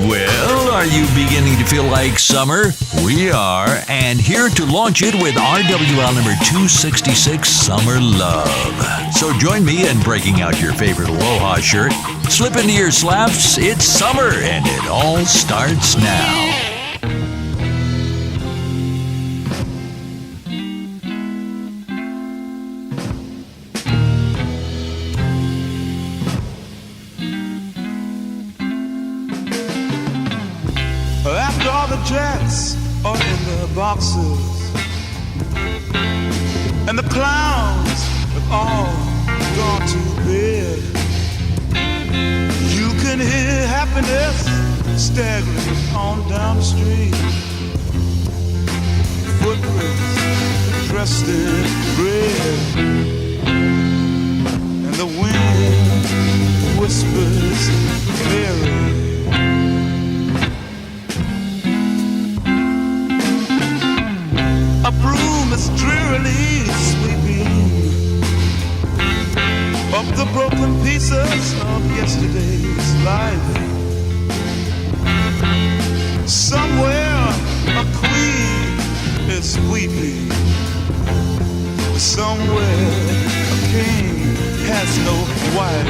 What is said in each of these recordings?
Well, are you beginning to feel like summer? We are, and here to launch it with RWL number 266, Summer Love. So join me in breaking out your favorite Aloha shirt, slip into your slaps, it's summer, and it all starts now. After all the jets are in the boxes and the clowns have all gone to bed, you can hear happiness staggering on down the street. Footprints dressed in red, and the wind whispers Mary. A broom is drearily sweeping up the broken pieces of yesterday's life. Somewhere a queen is weeping. Somewhere a king has no wife.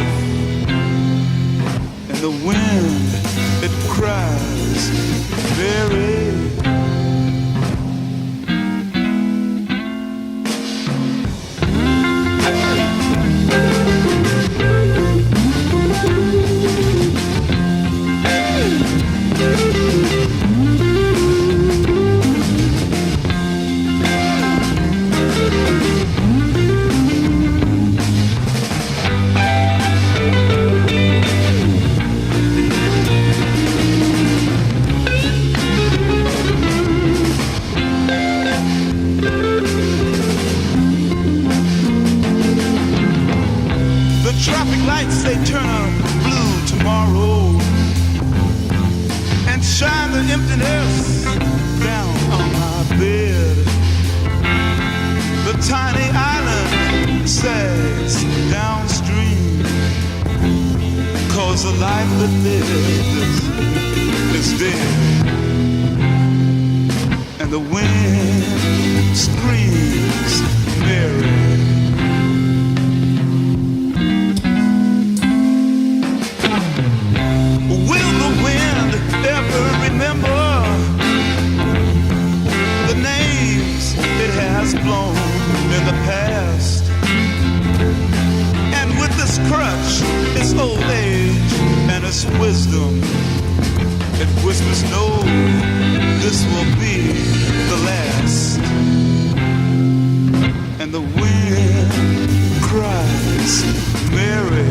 And the wind, it cries very. Traffic lights, they turn blue tomorrow and shine the emptiness down on my bed. The tiny island sags downstream, 'cause the life that lives is dead. And the wind screams Mary. Will the wind ever remember the names it has blown in the past? And with this crutch, its old age and its wisdom, it whispers, no, this will be the last. And the wind cries, Mary.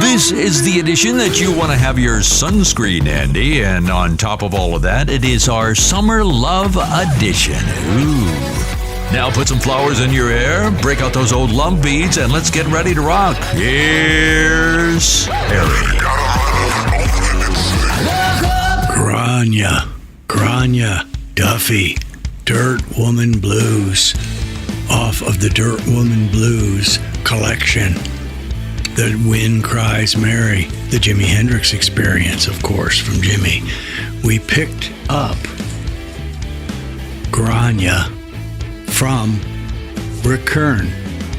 This is the edition that you want to have your sunscreen handy, and on top of all of that, it is our Summer Love Edition. Ooh. Now put some flowers in your hair, break out those old love beads, and let's get ready to rock. Here's Harry. Grania, Duffy, Dirt Woman Blues, off of the Dirt Woman Blues collection. The Wind Cries Mary, the Jimi Hendrix Experience, of course, from Jimi. We picked up Grania from Rick Kern,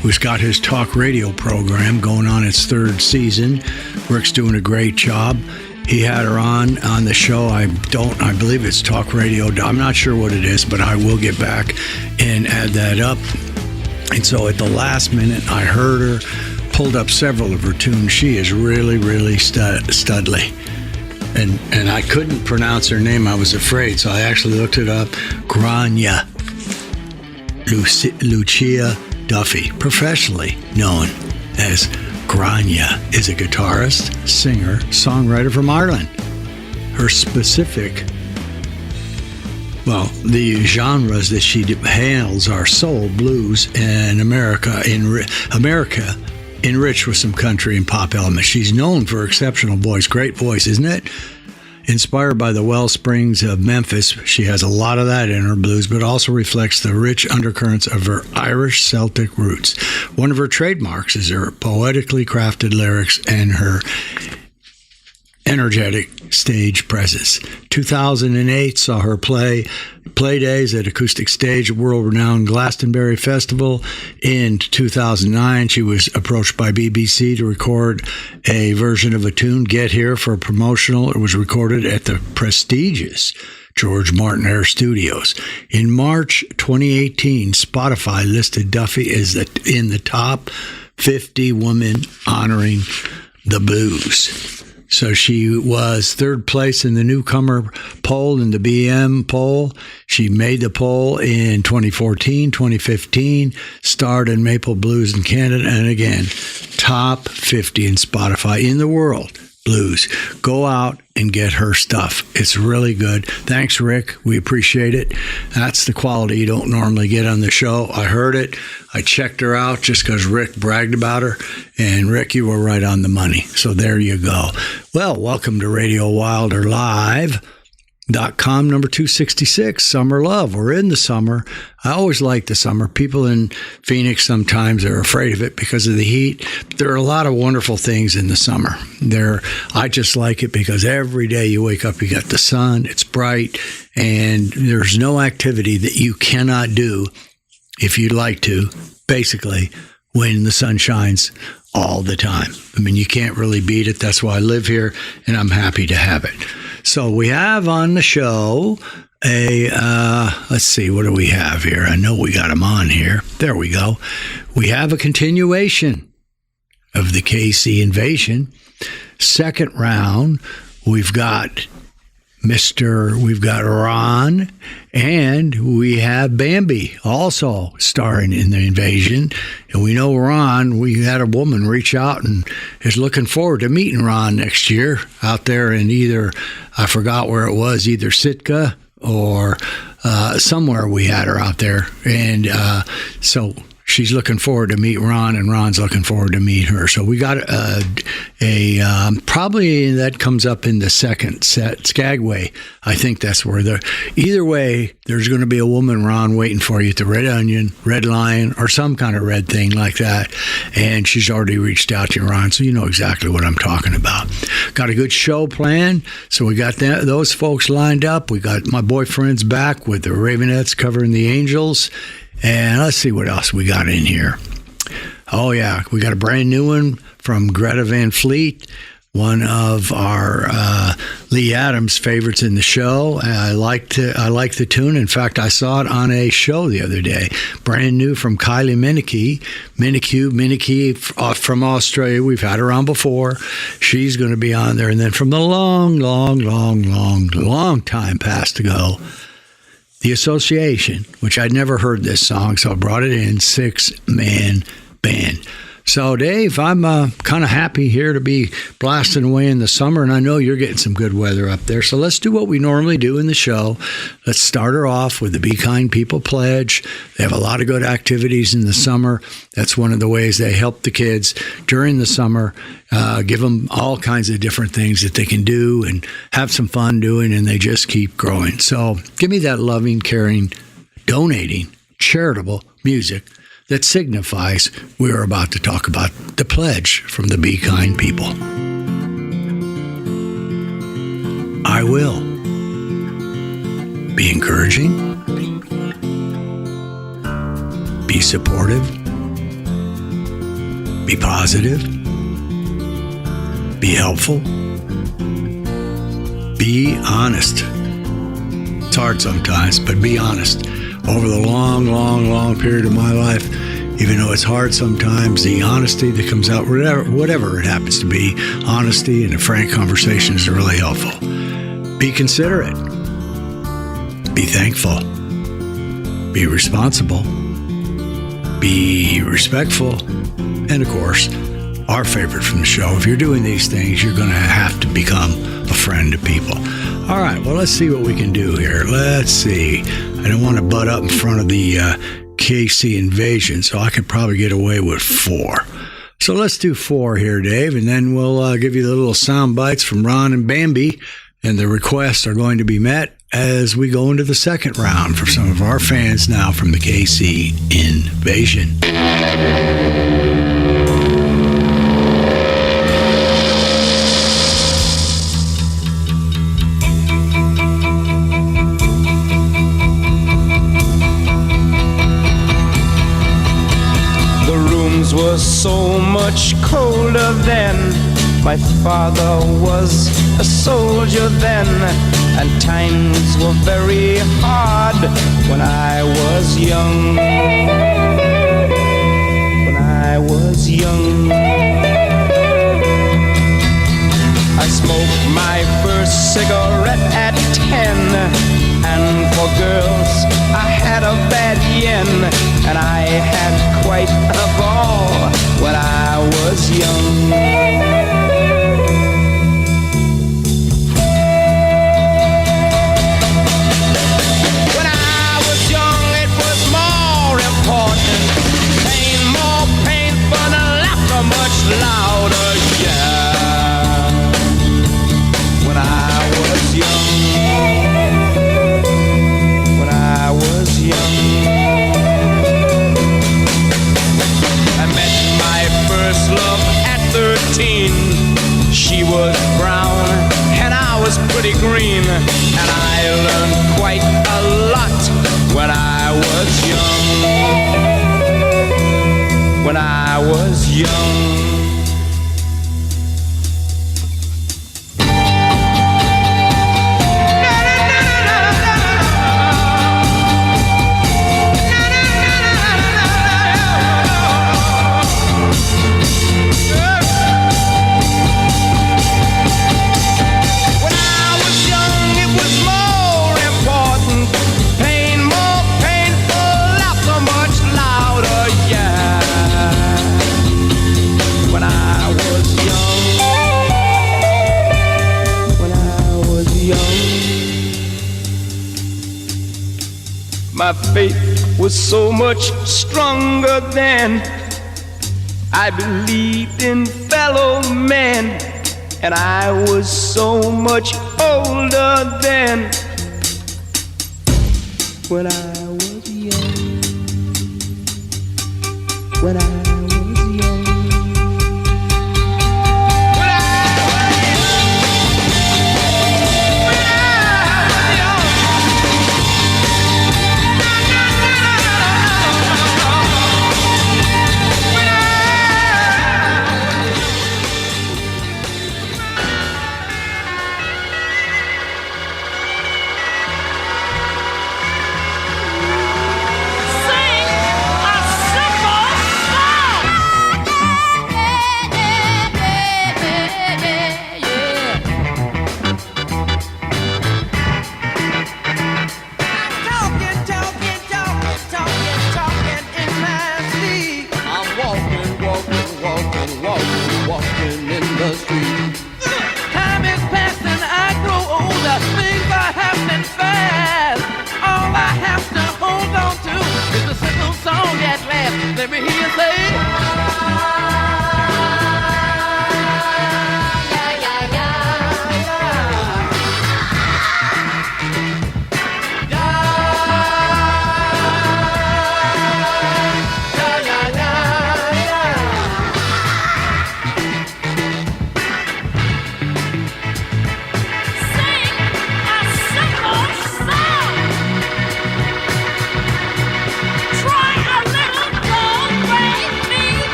who's got his talk radio program going on its third season. Rick's doing a great job. He had her on the show. I believe it's talk radio. I'm not sure what it is, but I will get back and add that up. And so at the last minute, I heard her, pulled up several of her tunes. She is really, really studly. And I couldn't pronounce her name. I was afraid, so I actually looked it up. Grania Lucia Duffy, professionally known as Grania, is a guitarist, singer, songwriter from Ireland. Her specific, the genres that she handles are soul, blues, and America enriched with some country and pop elements. She's known for exceptional voice. Great voice, isn't it? Inspired by the well springs of Memphis, she has a lot of that in her blues, but also reflects the rich undercurrents of her Irish Celtic roots. One of her trademarks is her poetically crafted lyrics and her energetic stage presence. 2008 saw her play days at Acoustic Stage, world-renowned Glastonbury Festival. In 2009, she was approached by BBC to record a version of a tune, Get Here, for a promotional. It was recorded at the prestigious George Martin Air Studios. In March 2018, Spotify listed Duffy as in the top 50 women honoring the blues. So she was third place in the newcomer poll, in the BM poll. She made the poll in 2014, 2015, starred in Maple Blues in Canada, and again, top 50 in Spotify in the world. Blues. Go out and get her stuff. It's really good. Thanks, Rick. We appreciate it. That's the quality you don't normally get on the show. I heard it. I checked her out just because Rick bragged about her. And Rick, you were right on the money. So there you go. Well, welcome to RadioWilderLiveDotCom, number 266, Summer Love. We're in the summer. I always like the summer. People in Phoenix sometimes are afraid of it because of the heat. There are a lot of wonderful things in the summer. I just like it because every day you wake up, you got the sun, it's bright, and there's no activity that you cannot do if you'd like to, basically, when the sun shines all the time. I mean, you can't really beat it. That's why I live here, and I'm happy to have it. So we have on the show let's see, what do we have here? I know we got them on here. There we go. We have a continuation of the KC invasion. Second round, we've got Ron, and we have Bambi also starring in the invasion. And we know Ron, we had a woman reach out and is looking forward to meeting Ron next year out there in I forgot where it was, either Sitka or somewhere we had her out there. And so she's looking forward to meet Ron, and Ron's looking forward to meet her. So we got probably that comes up in the second set, Skagway. I think that's where either way, there's going to be a woman, Ron, waiting for you at the Red Onion, Red Lion, or some kind of red thing like that. And she's already reached out to you, Ron, so you know exactly what I'm talking about. Got a good show planned, so we got those folks lined up. We got my boyfriend's back with the Ravenettes covering the Angels. And let's see what else we got in here. Oh, yeah, we got a brand new one from Greta Van Fleet, one of our Lee Adams favorites in the show. I like the tune. In fact, I saw it on a show the other day. Brand new from Kylie Minogue from Australia. We've had her on before. She's going to be on there. And then from the long time past ago, The Association, which I'd never heard this song, so I brought it in, 6-man band. So, Dave, I'm kind of happy here to be blasting away in the summer, and I know you're getting some good weather up there. So let's do what we normally do in the show. Let's start her off with the Be Kind People Pledge. They have a lot of good activities in the summer. That's one of the ways they help the kids during the summer, give them all kinds of different things that they can do and have some fun doing, and they just keep growing. So give me that loving, caring, donating, charitable music that signifies we're about to talk about the pledge from the Be Kind People. I will be encouraging, be supportive, be positive, be helpful, be honest. It's hard sometimes, but be honest. Over the long period of my life, even though it's hard sometimes, the honesty that comes out, whatever it happens to be, honesty and a frank conversation is really helpful. Be considerate. Be thankful. Be responsible. Be respectful. And of course, our favorite from the show, if you're doing these things, you're going to have to become a friend to people. All right, well, let's see what we can do here. Let's see. I don't want to butt up in front of the KC invasion, so I could probably get away with 4. So let's do 4 here, Dave, and then we'll give you the little sound bites from Ron and Bambi, and the requests are going to be met as we go into the second round for some of our fans now from the KC invasion. Was so much colder then. My father was a soldier then, and times were very hard when I was young. When I was young, I smoked my first cigarette at 10, and for girls I had a bad yen, and I had quite a ball when I was young. When I was young, it was more important, pain more painful, and laughter much louder, yeah. When I was young, when I was young, first love at 13. She was brown and I was pretty green, and I learned quite a lot when I was young. When I was young. My faith was so much stronger then. I believed in fellow men, and I was so much older then. When I was young, when I Sing a simple song.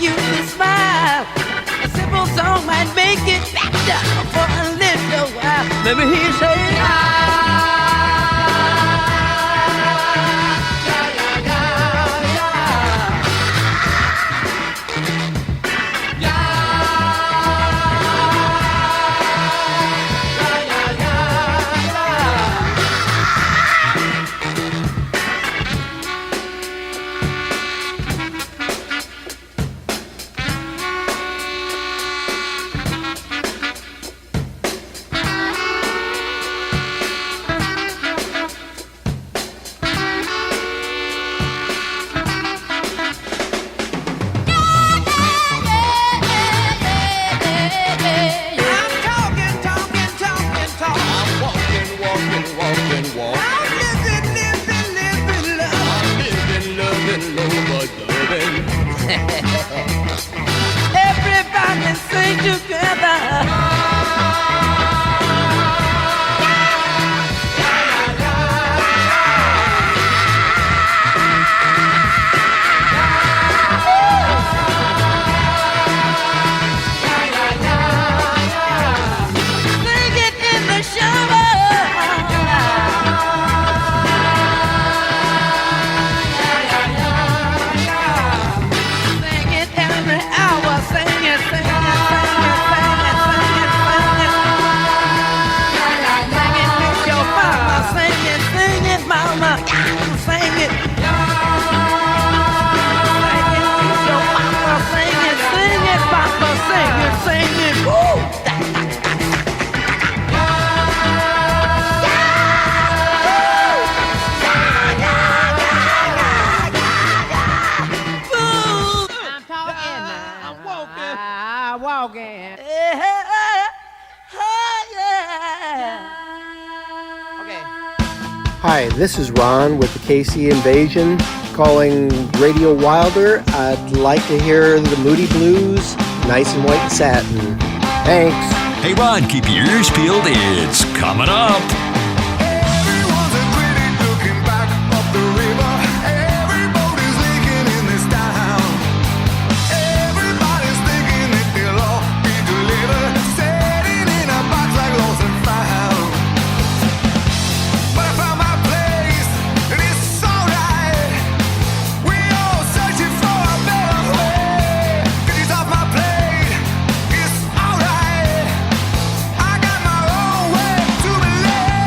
used to smile. A simple song might make it better for a little while. Let me hear you say, everybody sing together. Sing it in the shower. Sing it every hour. Sing it, sing it, sing it, sing it, sing it, sing it. Sing it with your mama. Sing it, mama. Sing it. Sing it with your mama. Sing it, papa. Sing it. Woo! Walking. Hi, this is Ron with the KC Invasion calling Radio Wilder. I'd like to hear the Moody Blues, Nice and White Satin. Thanks. Hey, Ron, keep your ears peeled. It's coming up. Everyone's a critic looking back up the river. Every boat is leaking in this town. Everybody's thinking that they'll all be delivered, sitting in a box like lost and found. But I found my place, and it's alright. We all searching for a better way. 'Cause it's off my plate, it's alright. I got my own way to believe.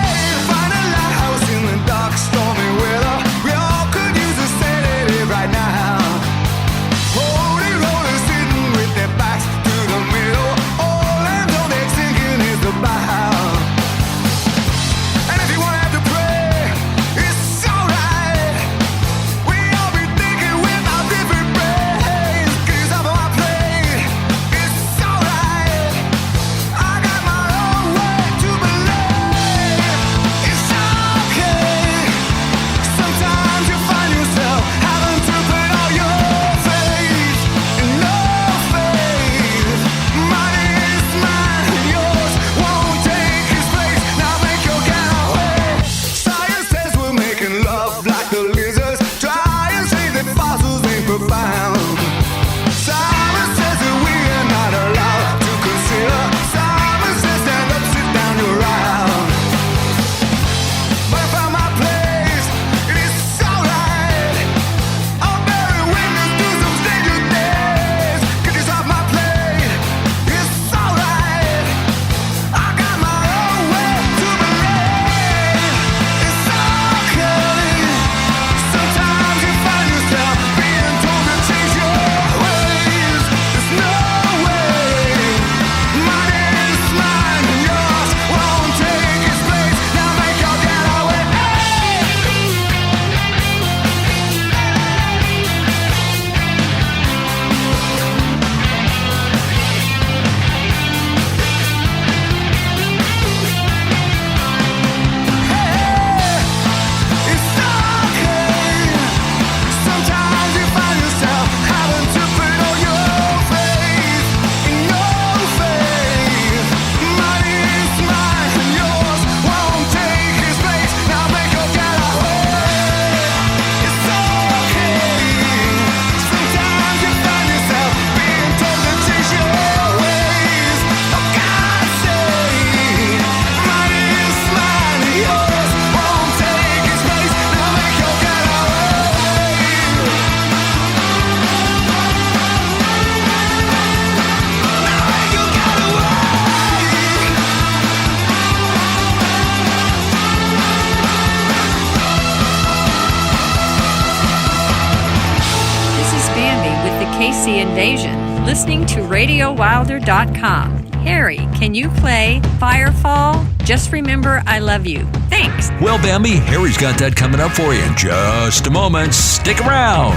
KC Invasion, listening to RadioWilder.com. Harry, can you play Firefall? Just remember I love you. Thanks. Well, Bambi, Harry's got that coming up for you in just a moment. Stick around.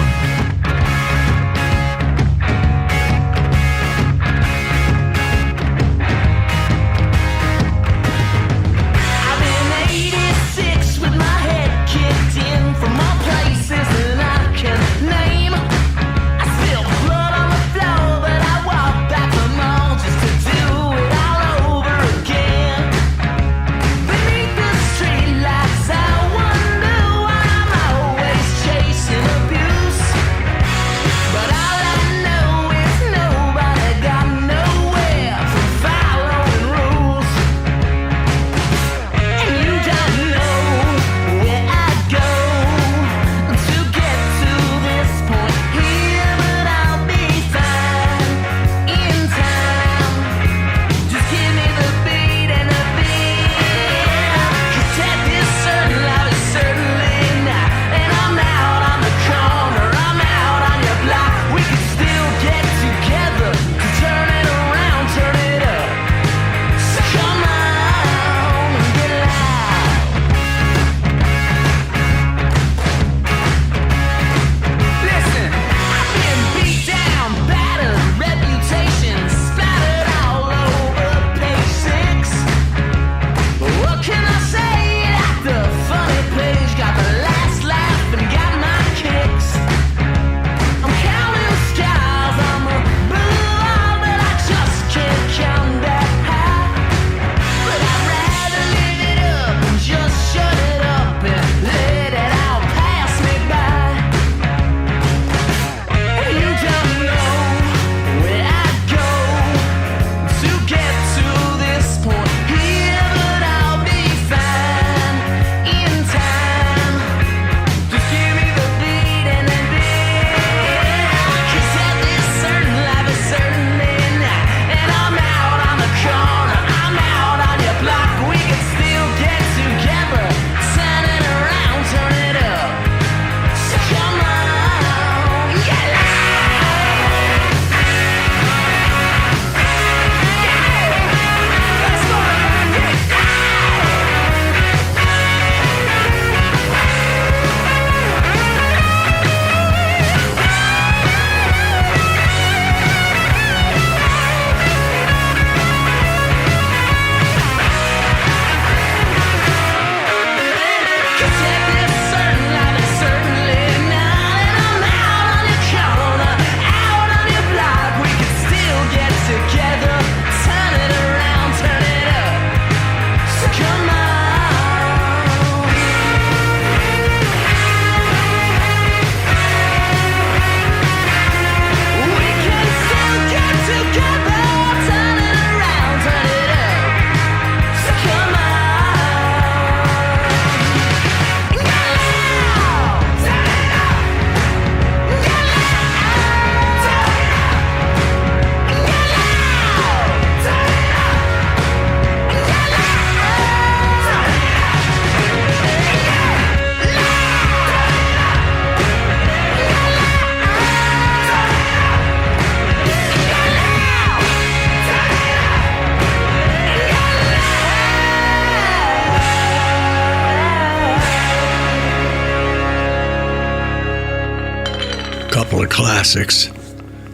Couple of classics.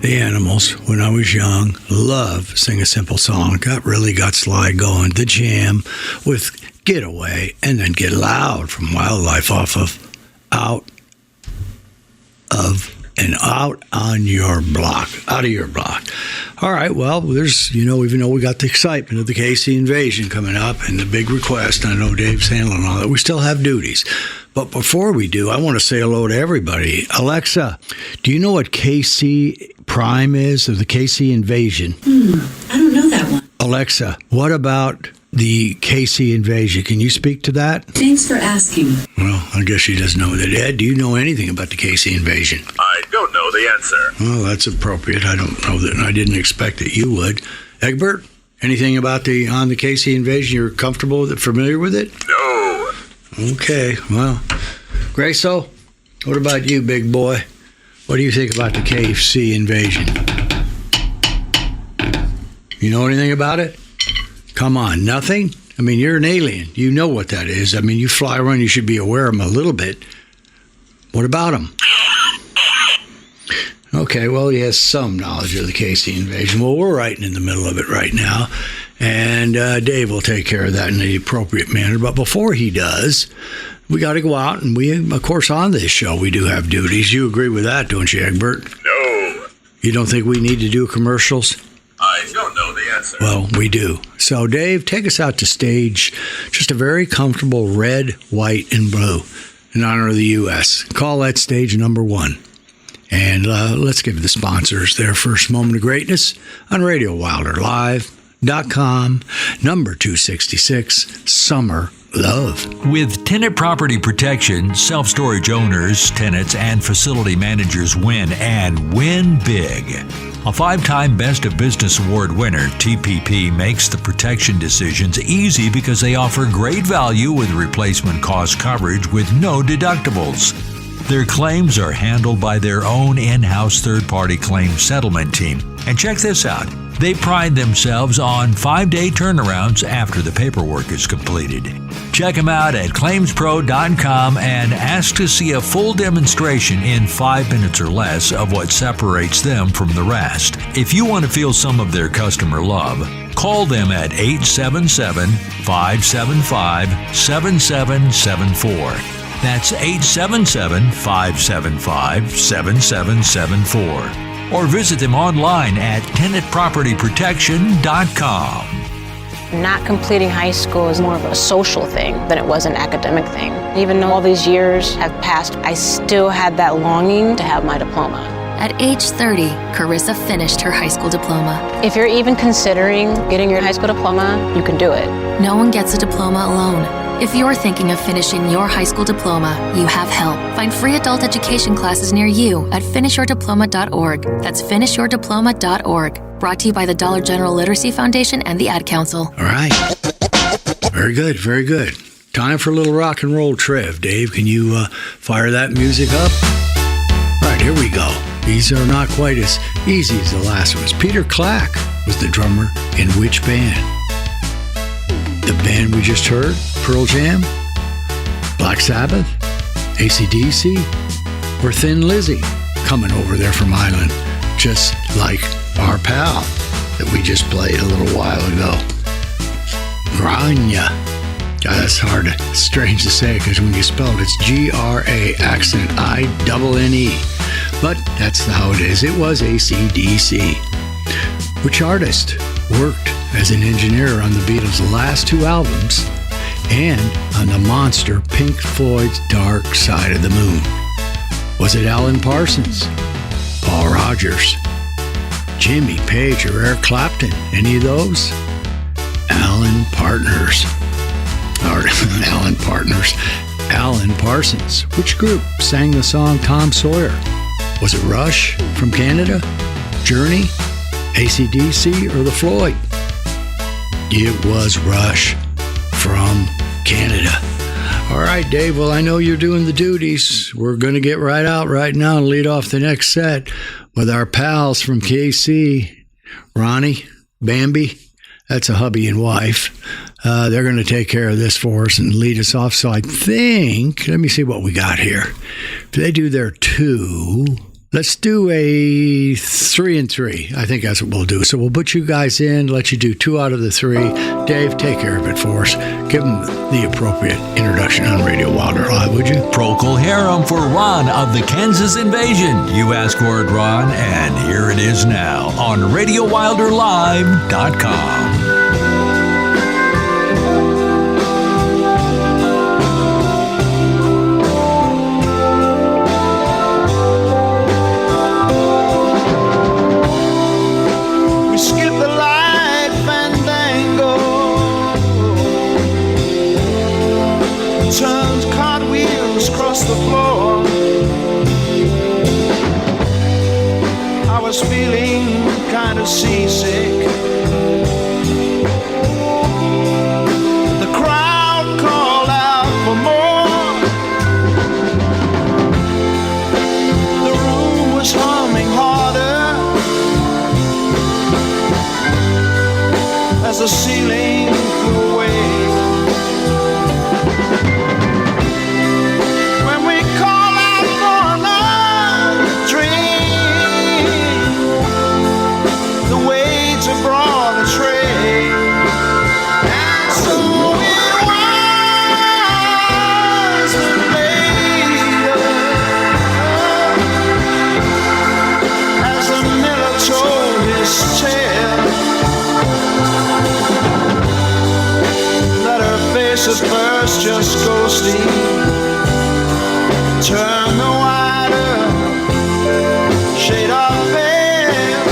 The Animals, when I was young, love Sing a Simple Song. Really got Sly going. The Jam with Get Away, and then Get Loud from Wildlife off of Out on Your Block. Out of Your Block. All right, well, there's, even though we got the excitement of the KC Invasion coming up and the big request, I know Dave's handling all that, we still have duties. But before we do, I want to say hello to everybody. Alexa, do you know what KC Prime is, or the KC Invasion? I don't know that one. Alexa, what about the KC Invasion? Can you speak to that? Thanks for asking. Well, I guess she doesn't know that. Ed, do you know anything about the KC Invasion? I don't know the answer. Well, that's appropriate. I don't know that, and I didn't expect that you would. Egbert, anything about the KC Invasion? You're comfortable with it, familiar with it? No. Okay, well, Grayso, what about you, big boy? What do you think about the KFC invasion? You know anything about it? Come on, nothing? I mean, you're an alien. You know what that is. I mean, you fly around, you should be aware of them a little bit. What about them? Okay, well, he has some knowledge of the KC invasion. Well, we're right in the middle of it right now, and Dave will take care of that in the appropriate manner. But before he does, we got to go out, and we, of course, on this show, we do have duties. You agree with that, don't you, Egbert? No. You don't think we need to do commercials? I don't know the answer. Well, we do. So, Dave, take us out to stage just a very comfortable red, white, and blue in honor of the U.S. Call that stage number 1. And let's give the sponsors their first moment of greatness on RadioWilderLive.com, number 266, Summer Love. With tenant property protection, self-storage owners, tenants, and facility managers win and win big. A 5-time Best of Business Award winner, TPP makes the protection decisions easy because they offer great value with replacement cost coverage with no deductibles. Their claims are handled by their own in-house third-party claim settlement team. And check this out. They pride themselves on 5-day turnarounds after the paperwork is completed. Check them out at ClaimsPro.com and ask to see a full demonstration in 5 minutes or less of what separates them from the rest. If you want to feel some of their customer love, call them at 877-575-7774. That's 877-575-7774. Or visit them online at tenantpropertyprotection.com. Not completing high school is more of a social thing than it was an academic thing. Even though all these years have passed, I still had that longing to have my diploma. At age 30, Carissa finished her high school diploma. If you're even considering getting your high school diploma, you can do it. No one gets a diploma alone. If you're thinking of finishing your high school diploma, you have help. Find free adult education classes near you at finishyourdiploma.org. That's finishyourdiploma.org. Brought to you by the Dollar General Literacy Foundation and the Ad Council. All right. Very good, very good. Time for a little rock and roll Trev. Dave, can you fire that music up? All right, here we go. These are not quite as easy as the last ones. Peter Clack was the drummer in which band? The band we just heard, Pearl Jam, Black Sabbath, AC/DC, or Thin Lizzy, coming over there from Ireland, just like our pal that we just played a little while ago. Grania. God, that's hard, strange to say, because when you spell it, it's G-R-A accent I-double-N-E. But that's how it is. It was AC/DC. Which artist worked as an engineer on the Beatles' last 2 albums and on the monster Pink Floyd's Dark Side of the Moon? Was it Alan Parsons, Paul Rogers, Jimmy Page, or Eric Clapton? Any of those? Alan Parsons. Which group sang the song Tom Sawyer? Was it Rush from Canada, Journey, AC/DC, or the Floyd? It was Rush from Canada. All right, Dave, well, I know you're doing the duties. We're going to get right out right now and lead off the next set with our pals from KC, Ronnie, Bambi. That's a hubby and wife. They're going to take care of this for us and lead us off. So I think, let me see what we got here. If they do their 2, let's do a 3 and 3. I think that's what we'll do. So we'll put you guys in, let you do 2 out of the 3. Dave, take care of it for us. Give them the appropriate introduction on Radio Wilder Live, would you? Procol Harum for Ron of the Kansas Invasion. You asked for it, Ron, and here it is now on RadioWilderLive.com. The floor. I was feeling kind of seasick. The crowd called out for more. The room was as the ceiling flew away. When we call out for another drink, the waits have brought a tray. And so it was later, as the miller told his tale, that her face at first just ghostly turned the wider shade of pale.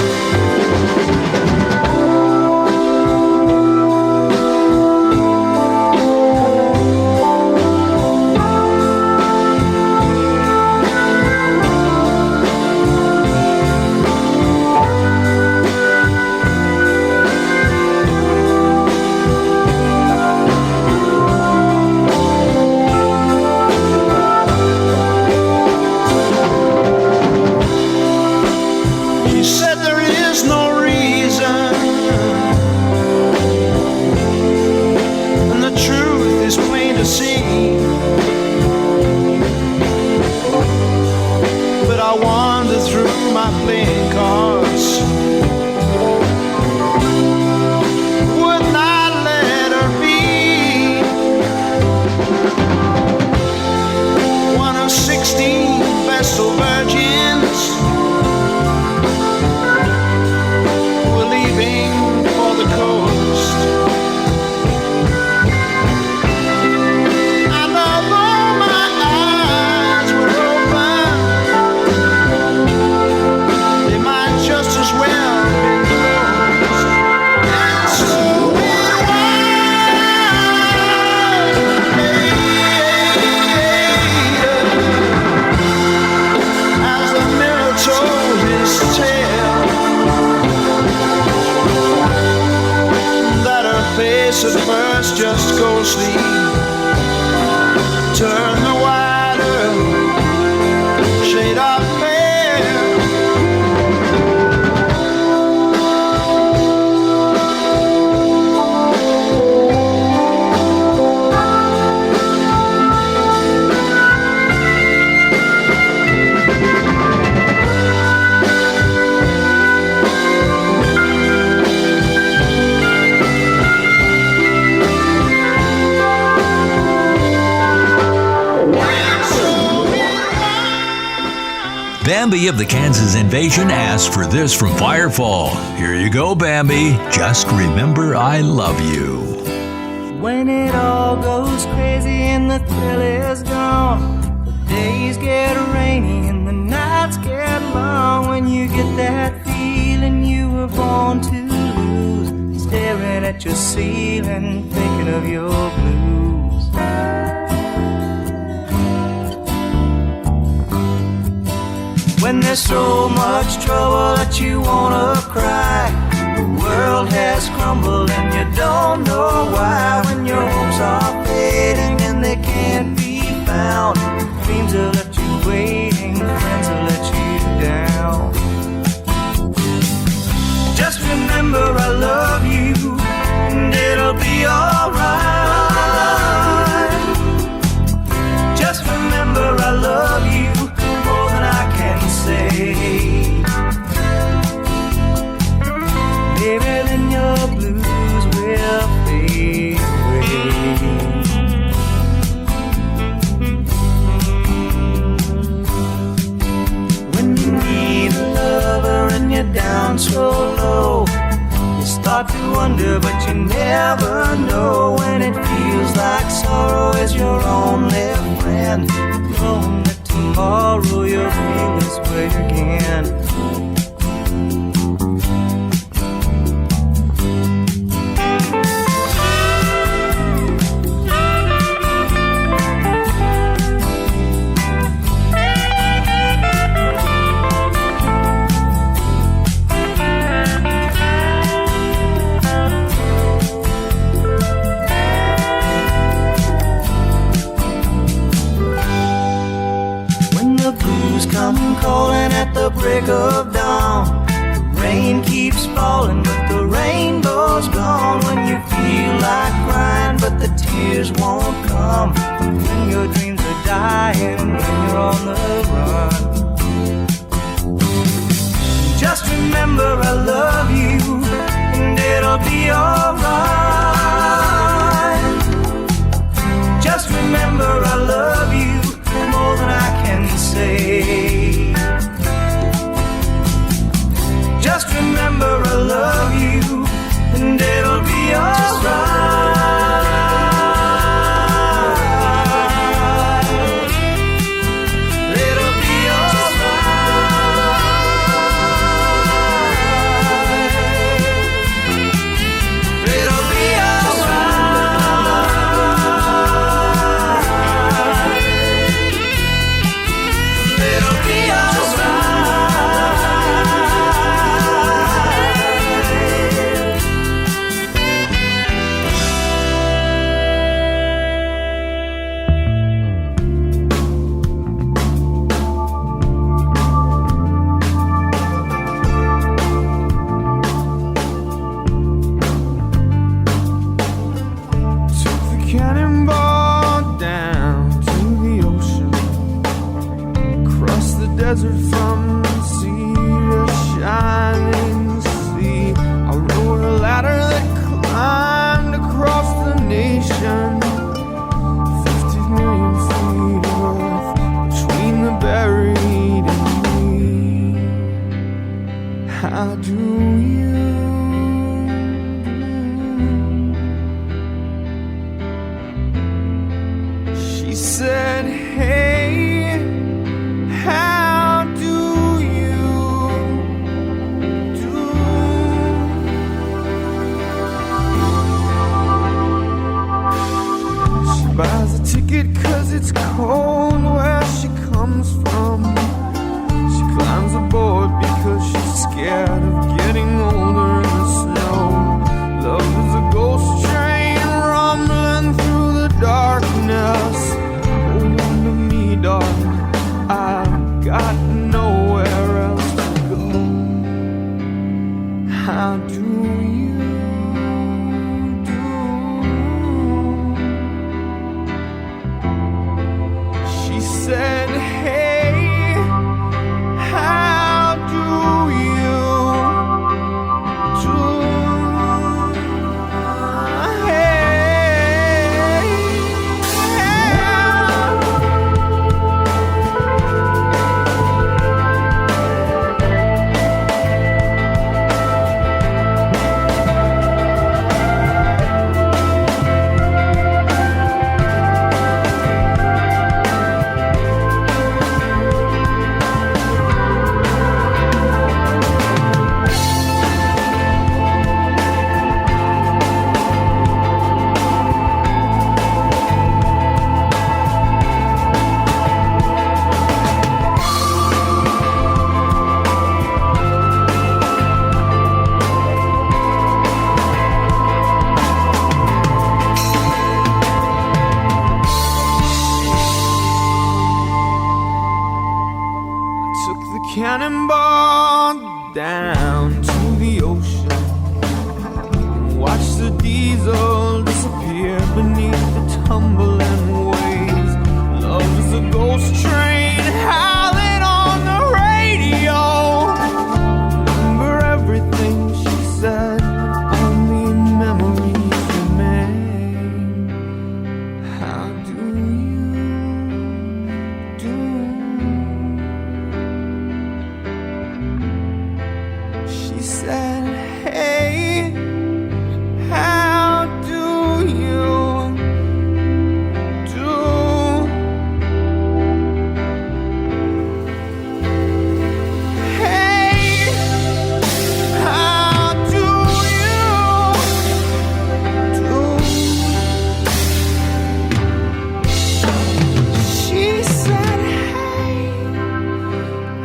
He said there is no reason, and the truth is plain to see. But I wander through my playing cards, would not let her be one of 16 vestal virgins who were leaving for the coast. And although my eyes were open, they might just as well be closed. And so it was later, as the mirror told his tale, that her face at first just ghostly turned the wider shade of pale. Bambi of the Kansas Invasion asked for this from Firefall. Here you go, Bambi. Just remember I love you. When it all goes crazy and the thrill is gone, the days get rainy and the nights get long. When you get that feeling you were born to lose, staring at your ceiling, thinking of your blues. When there's so much trouble that you wanna cry, the world has crumbled and you don't know why. When your hopes are fading and they can't be found, dreams have left you waiting, friends have let you down. Just remember I love you and it'll be alright. Just remember I love you more than I can say. Maybe then your blues will fade away. When you need a lover and you're down so low, you start to wonder but you never know. When it feels like sorrow is your only friend, knowing that tomorrow you'll feel this way again. Come calling at the break of how do you do? She said, hey, how do you do? She buys a ticket 'cause it's cold where she comes from. She climbs aboard because she's scared of getting older in the snow. Love is a ghost train rumbling through the darkness. Hold on to me, darling, I've got nowhere else to go. How do you do? She said, hey, how do you do? Hey, cannonball down to the ocean and watch the diesel disappear beneath the tumbling waves. Love is a ghost train howling on the radio. Remember everything she said, only memories remain. How do you do? She said, hey, how do you do? Hey, how do you do? She said, hey,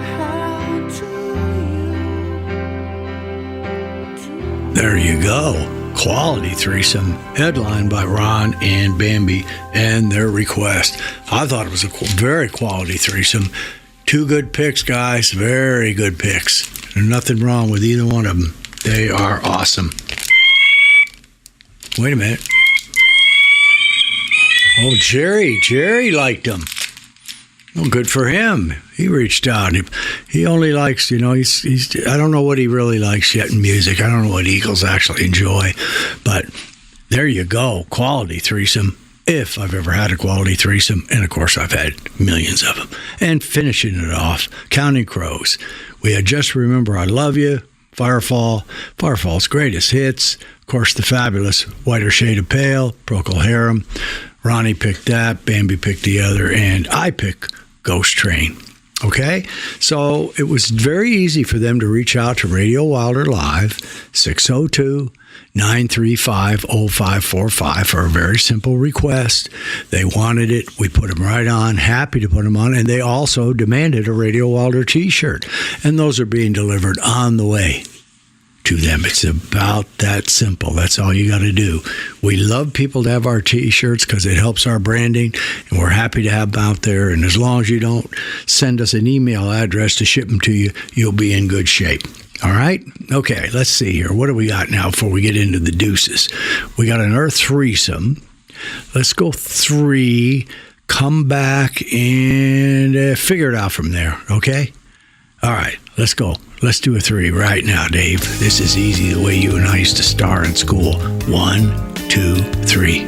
how do you? There you go. Quality threesome, headlined by Ron and Bambi and their request. I thought it was a very quality threesome. Two good picks, guys. Very good picks. There's nothing wrong with either one of them. They are awesome. Wait a minute. Oh, Jerry liked them. Well, good for him. He reached out. He only likes, he's I don't know what he really likes yet in music. I don't know what Eagles actually enjoy. But there you go. Quality threesome. If I've ever had a quality threesome. And, of course, I've had millions of them. And finishing it off, Counting Crows. We had Just Remember I Love You, Firefall's greatest hits. Of course, the fabulous Whiter Shade of Pale, Procol Harum. Ronnie picked that, Bambi picked the other, and I picked Ghost Train. Okay? So it was very easy for them to reach out to Radio Wilder Live, 602-935-0545 for a very simple request. They wanted it. We put them right on. Happy to put them on. And they also demanded a Radio Wilder t-shirt. And those are being delivered on the way to them. It's about that simple. That's all you got to do. We love people to have our t-shirts because it helps our branding, and we're happy to have them out there. And as long as you don't send us an email address to ship them to you, you'll be in good shape. All right? Okay, let's see here. What do we got now before we get into the deuces? We got an Earth threesome. Let's go 3, come back, and figure it out from there, okay? All right, let's go. Let's do a 3 right now, Dave. This is easy, the way you and I used to star in school. 1, 2, 3.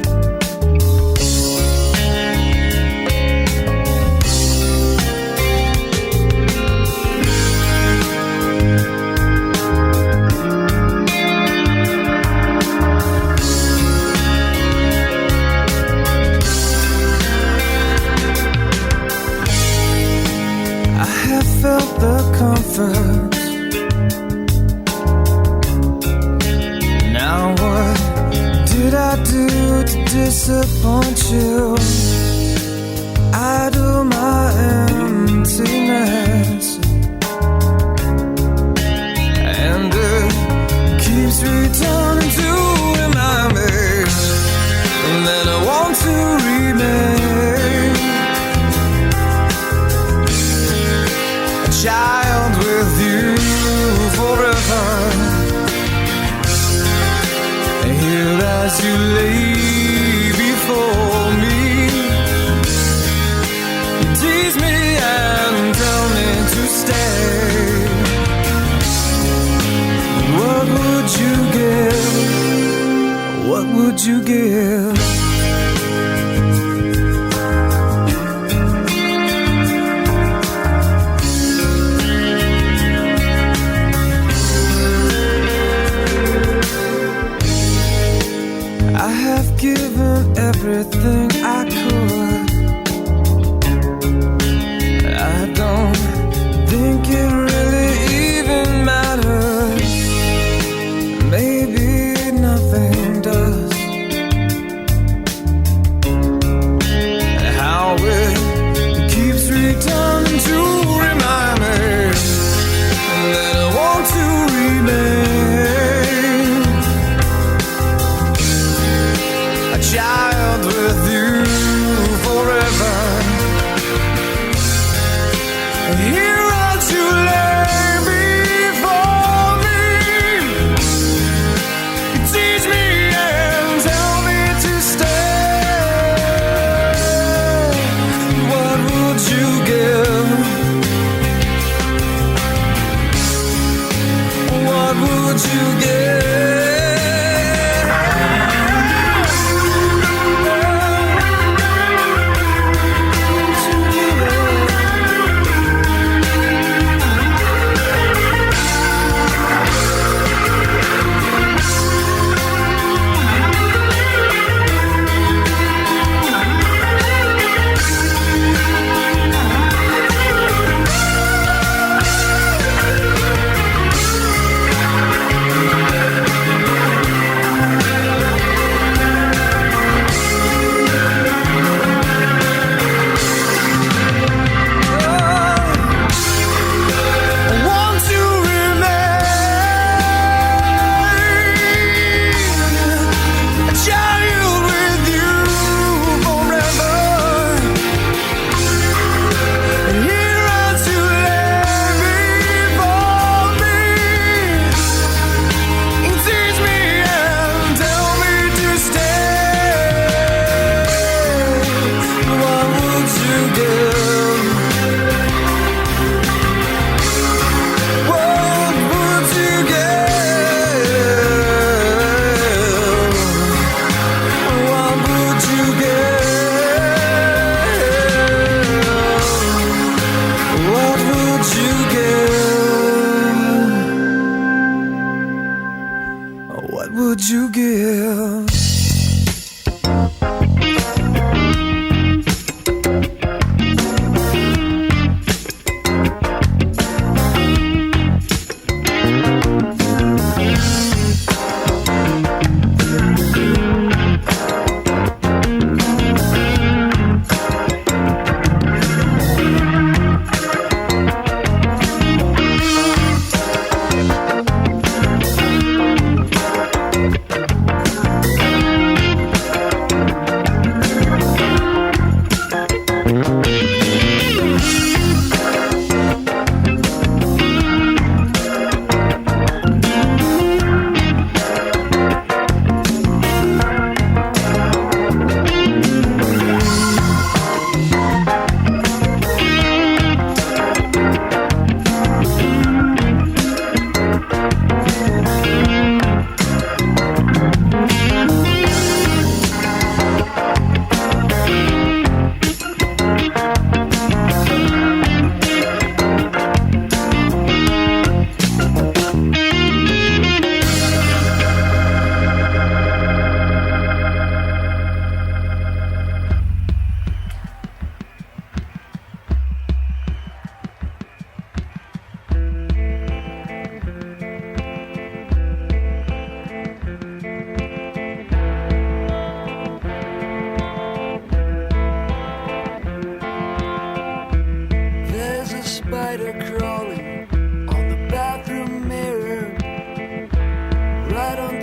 disappoint you. Idle my emptiness, and it keeps returning to remind me that I want to remain a child with you forever. Here as you lay before me, you tease me and tell me to stay. What would you give? What would you give? I have given everything I could. I don't think it really even matters. Maybe nothing does. How it keeps returning to remind me that I want to remain a child with you forever. And here as you lay before me, you teach me and tell me to stay. What would you give? What would you give? What would you give?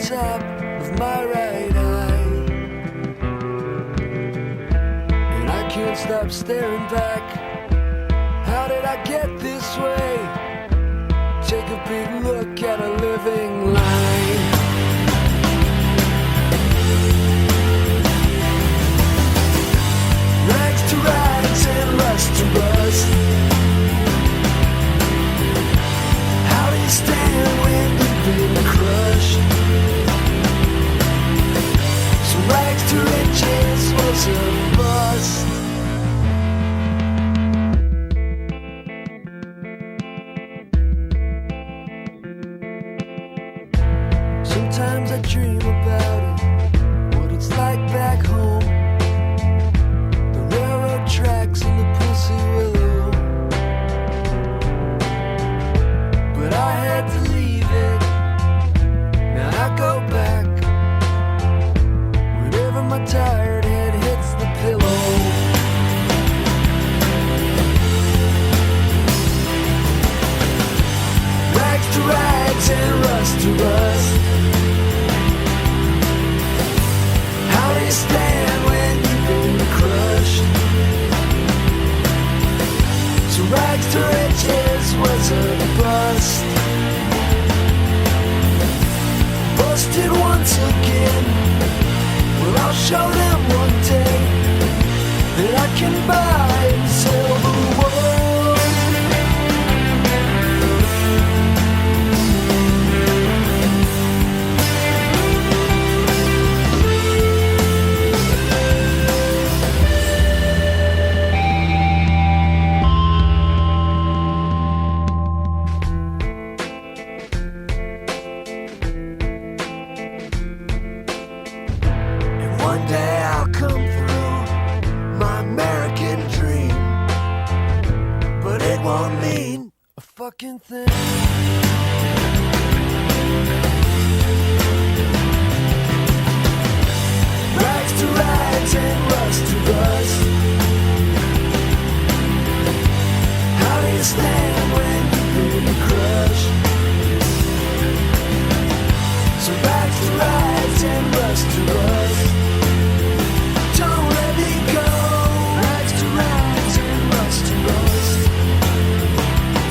top of my right eye, and I can't stop staring back. How did I get this way? Take a big look at a living line. Rags to rags and rust to rust. How do you stand when you've been crushed? So rags to riches was a bust. Sometimes I dream about it, what it's like back home. The railroad tracks and the pussy willow. But I had to leave it, now I go back whenever my tired head hits the pillow. Rags to rags and rust to rust. How do you stand when you've been crushed? So rags to riches was a bust. Busted once again. Well, I'll show them one day that I can buy and sell the world. One day I'll come through my American dream, but it won't mean a fucking thing. Rags to rags and rust to rust. How do you stand when you've been crushed? So rags to rags and rust to rust. Don't let me go. Rags to rags and rust to rust.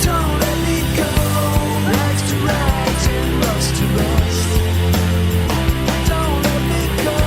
Don't let me go. Rags to rags and rust to rust. Don't let me go.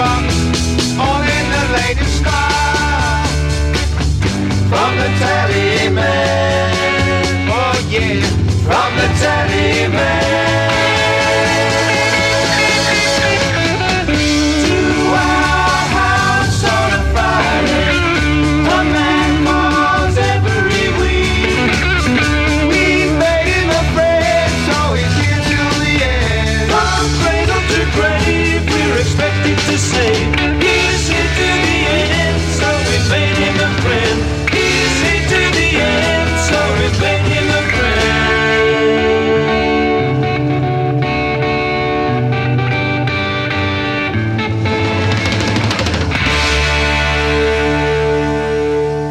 truck, all in the latest style. From the telly man, oh yeah, from the telly man. To our house on a Friday, a man calls every week. We made him a friend, so he's here till the end. From cradle to grave, we're expected to say, he's here to the end, so we made him a friend. He's here to the end, so we made him a friend.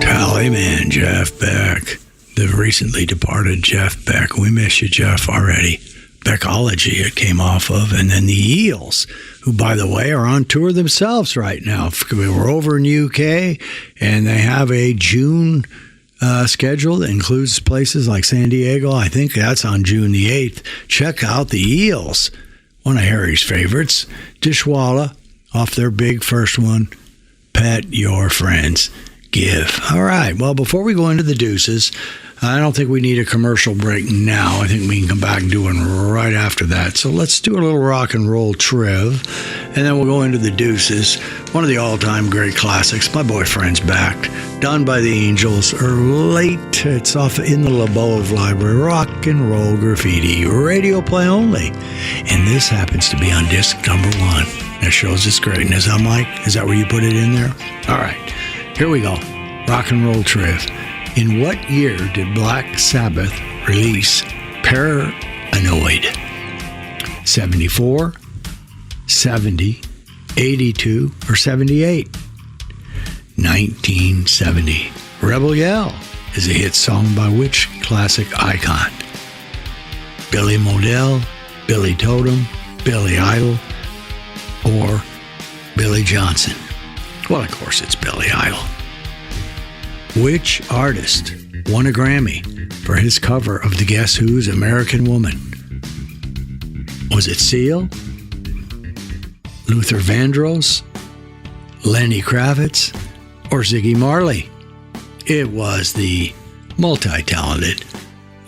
Tallyman Jeff Beck, the recently departed Jeff Beck. We miss you, Jeff, already. Beckology it came off of, and then the Eels, who, by the way, are on tour themselves right now. We're over in the UK, and they have a June schedule that includes places like San Diego. I think that's on June the 8th. Check out the Eels, one of Harry's favorites. Dishwalla, off their big first one, Pet Your Friends Give. All right, well, before we go into the deuces, I don't think we need a commercial break now. I think we can come back and do one right after that. So let's do a little rock and roll triv, and then we'll go into the deuces. One of the all-time great classics, My Boyfriend's Back, done by the Angels, or late. It's off in the LeBeau Library. Rock and roll graffiti, radio play only. And this happens to be on disc number 1. That shows its greatness. Huh, Mike? Is that where you put it in there? All right, here we go. Rock and roll triv. In what year did Black Sabbath release Paranoid? 74, 70, 82, or 78? 1970. Rebel Yell is a hit song by which classic icon? Billy Modell, Billy Totem, Billy Idol, or Billy Johnson? Well, of course, it's Billy Idol. Which artist won a Grammy for his cover of the Guess Who's American Woman? Was it Seal, Luther Vandross, Lenny Kravitz, or Ziggy Marley? It was the multi-talented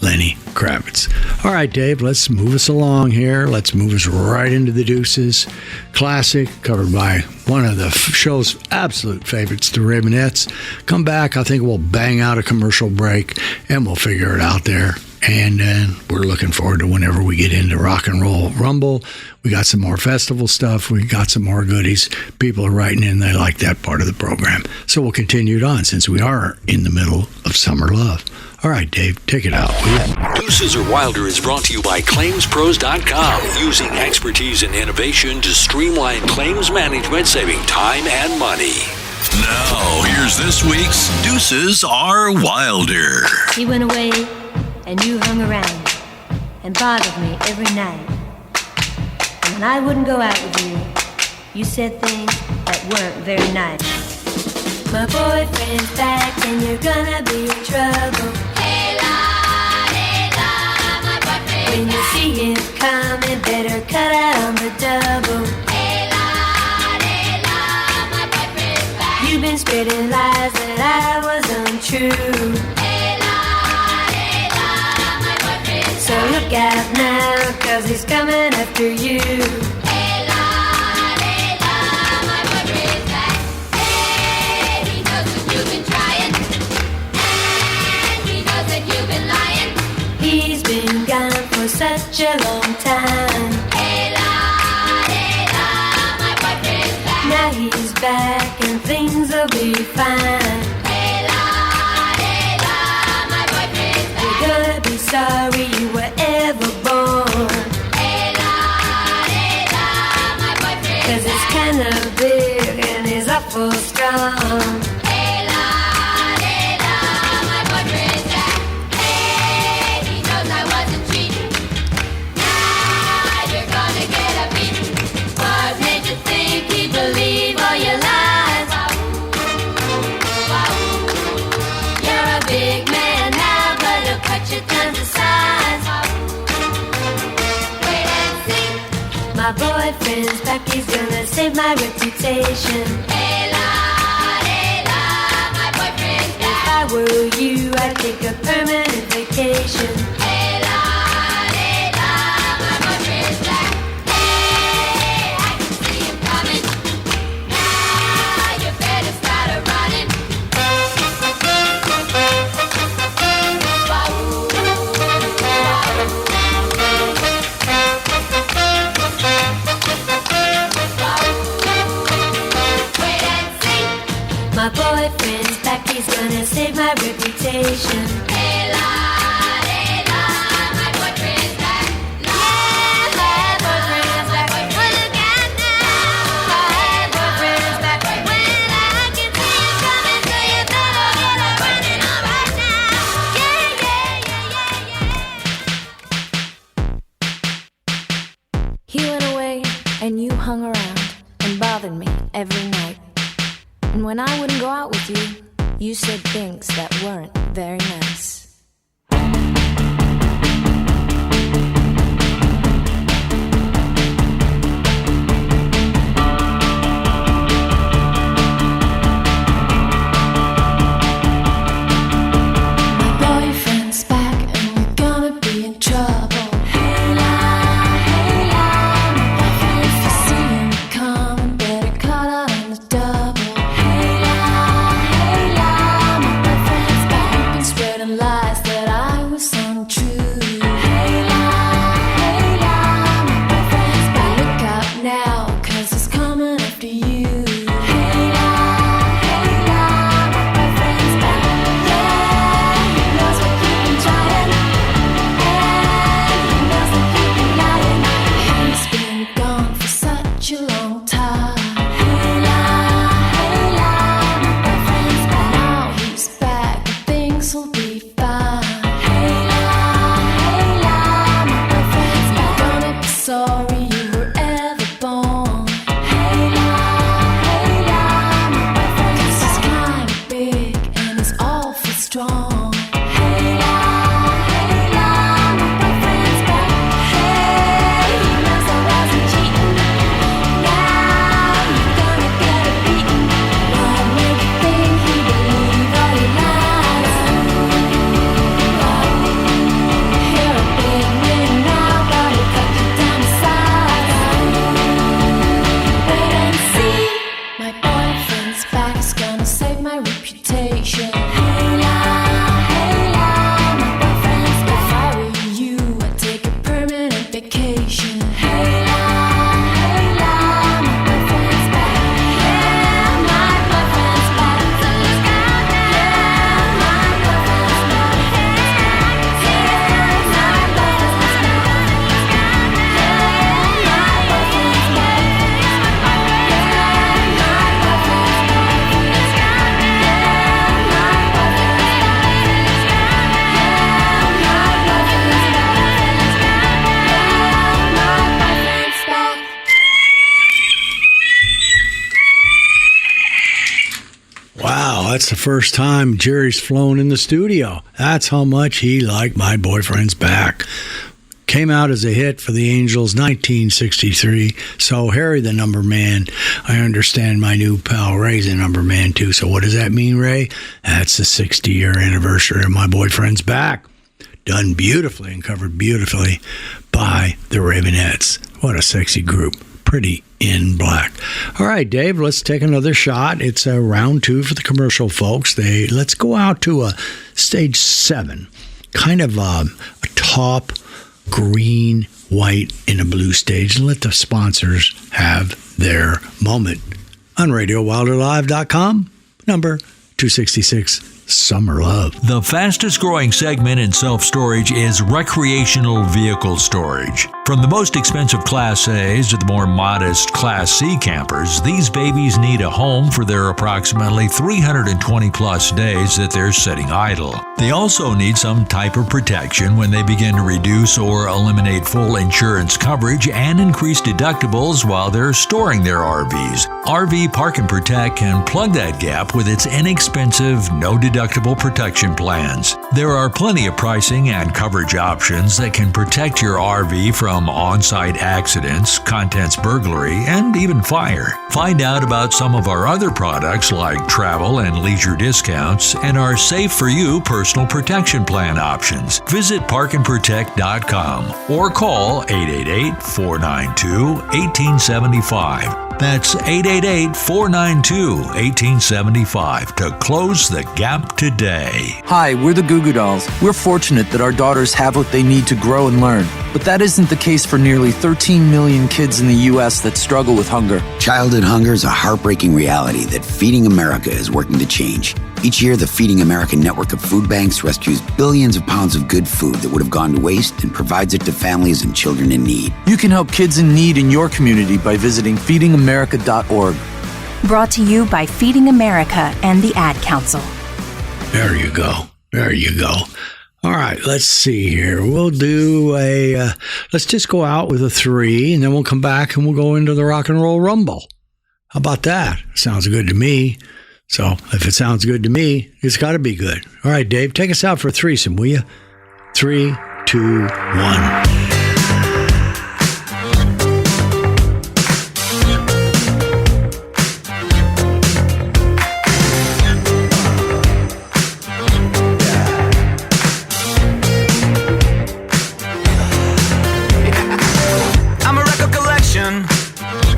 Lenny Kravitz. All right, Dave, let's move us along here. Let's move us right into the deuces. Classic, covered by one of the show's absolute favorites, the Ramonettes. Come back, I think we'll bang out a commercial break, and we'll figure it out there. And then we're looking forward to whenever we get into Rock and Roll Rumble. We got some more festival stuff. We got some more goodies. People are writing in. They like that part of the program. So we'll continue it on since we are in the middle of Summer Love. All right, Dave, take it out, will you? Deuces or Wilder is brought to you by ClaimsPros.com, using expertise and innovation to streamline claims management, saving time and money. Now, here's this week's Deuces are Wilder. He went away and you hung around and bothered me every night. And when I wouldn't go out with you, you said things that weren't very nice. My boyfriend's back and you're gonna be in trouble. Hey la, my boyfriend's when you see him coming, better cut out on the double. Hey la, my boyfriend's back. You've been spreading lies that I was untrue. Hey la, my boyfriend's so look out now, 'cause he's coming after you. Hey la, my boyfriend's back. Hey, he knows what you've been trying, and he knows that you've been lying. He's been gone for such a long time. Hey la, my boyfriend's back. Now he's back and things will be fine. Hey la, my boyfriend's back. You're gonna be sorry you were ever born. Hey la, my boyfriend's 'cause it's kinda big and he's awful strong. Hey la, my boyfriend's back. Hey, he knows I wasn't cheating. Now you're gonna get a beating. What made you think he'd believe all your lies? You're a big man now, but he'll cut you down to size. Wait and see. My boyfriend's back, he's gonna save my reputation. Hey la, my boyfriend's back. If I were you, I'd take a permanent vacation. Hey la, my boyfriend's back. Hey, I can see him coming. Now you better start a-running. My boyfriend's back, he's gonna save my reputation. Hey la, my boyfriend's back. Yeah, my boyfriend's back. Well, look out now. My boyfriend's back. When I can see you coming, so you better get up running on right now. Yeah. He went away, and you hung around and bothered me every night. And when I wouldn't go out with you, you said things that weren't very nice. My boyfriend's back and we're gonna be in trouble. Hey la, my boyfriend, if you see him coming, better cut out on the double. Spreading lies that I was untrue. Hey la, my boyfriend's back. Look out now, 'cause he's coming after you. Hey la, my boyfriend's back. Yeah, he knows we're keeping trying. And he knows that you've been lying. He's been gone for such a long time. Hey la, my boyfriend's back. Now he's back. Things will be fine. Hey la, my boyfriend's back. You're gonna be sorry you were ever born. Hey la, my boyfriend, 'cause he's kinda big and he's awful strong. Hey la, my boyfriend's back. Hey, he knows I wasn't cheating. Now you're gonna get a beating. What made you think he believed all your lies? You're a big man now, but he cut you down to size. Wait and see, my boyfriend's back, is gonna save my reputation. Hey la, my boyfriend's back. If I were you, I'd take a permanent vacation. Hey la, my boyfriend's back. Yeah, my boyfriend's back. So look out now. Yeah, my boyfriend's back. Wow, that's the first time Jerry's flown in the studio. That's how much he liked My Boyfriend's Back. Came out as a hit for the Angels 1963. So Harry the number man, I understand my new pal Ray's a number man too. So what does that mean, Ray? That's the 60-year anniversary of My Boyfriend's Back. Done beautifully and covered beautifully by the Ravenettes. What a sexy group. Pretty in black. All right, Dave, let's take another shot. It's a round two for the commercial folks. Let's go out to a stage 7, kind of a top green, white, and a blue stage, and let the sponsors have their moment. On RadioWilderLive.com, number 266. Summer Love. The fastest growing segment in self-storage is recreational vehicle storage. From the most expensive Class A's to the more modest Class C campers, these babies need a home for their approximately 320 plus days that they're sitting idle. They also need some type of protection when they begin to reduce or eliminate full insurance coverage and increase deductibles while they're storing their RVs. RV Park and Protect can plug that gap with its inexpensive, no-deductible protection plans. There are plenty of pricing and coverage options that can protect your RV from from on-site accidents, contents burglary, and even fire. Find out about some of our other products like travel and leisure discounts and our safe-for-you personal protection plan options. Visit parkandprotect.com or call 888-492-1875. That's 888-492-1875 to close the gap today. Hi, we're the Goo Goo Dolls. We're fortunate that our daughters have what they need to grow and learn. But that isn't the case for nearly 13 million kids in the U.S. that struggle with hunger. Childhood hunger is a heartbreaking reality that Feeding America is working to change. Each year, the Feeding America network of food banks rescues billions of pounds of good food that would have gone to waste and provides it to families and children in need. You can help kids in need in your community by visiting feedingamerica.org. Brought to you by Feeding America and the Ad Council. There you go. There you go. All right, let's see here. We'll do let's just go out with a 3, and then we'll come back and we'll go into the Rock and Roll Rumble. How about that? Sounds good to me. So if it sounds good to me, it's got to be good. All right, Dave, take us out for a threesome, will you? 3, 2, 1. I'm a record collection,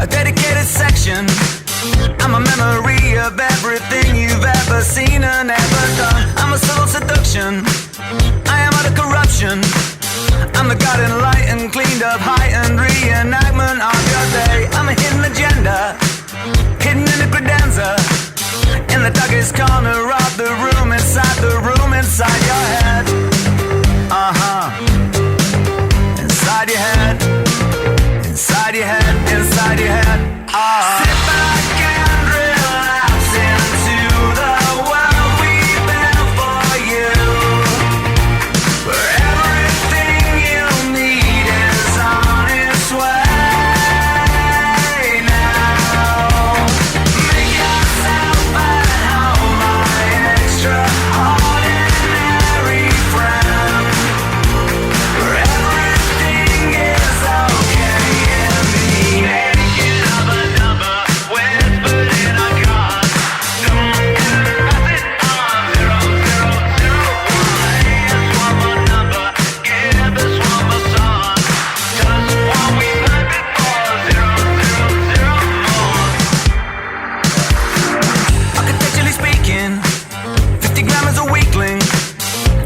a dedicated section. I'm a memory of everything you've ever seen and ever done. I'm a subtle seduction, I am out of corruption. I'm the guiding light and cleaned up heightened reenactment of your day. I'm a hidden agenda, hidden in the credenza, in the darkest corner of the room, inside your head. Inside your head, inside your head, inside your head. Sit back and relax into the world we built for you, where everything you need is on its way now. Make yourself at home, my extraordinary friend, where everything is okay in the making of a number whispered in a card. Don't pass it on 0001. Here's one more number, give us one more song, 'cause what we planned before 0001. Architecturally speaking, 50 grammars a weakling.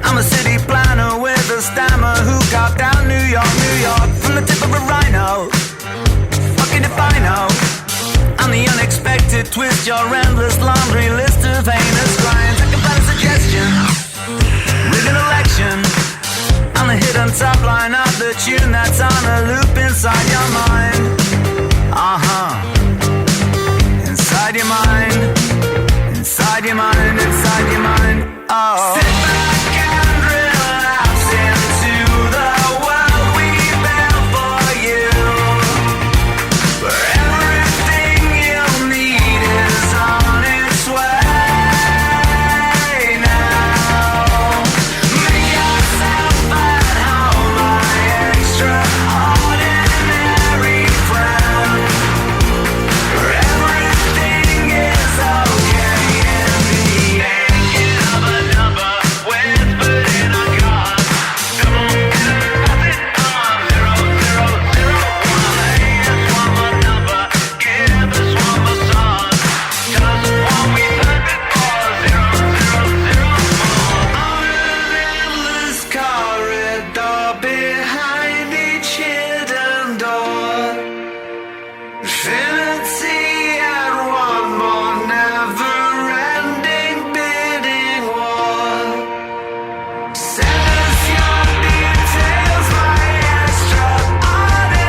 I'm a city planner with a stammer who carved down New York, New York, from the tip of a rhino. Fucking if I know, I'm the unexpected twist, your endless laundry list of heinous crimes. I can find a suggestion, rig an election. I'm the hidden top line of the tune that's on a loop inside your mind. Inside your mind, inside your mind, inside your mind. Oh. Sit back and relax into the world we built for you, where everything you need is on its way now. Make yourself at home, my extraordinary friend, where everything is okay in the making of a number whispered in a card. Don't pass it on 0001. Here's one more number, give us one more song, 'cause what we planned before 0001. On an endless corridor behind each hidden door, infinity and one more never-ending bidding war. Send us your details, my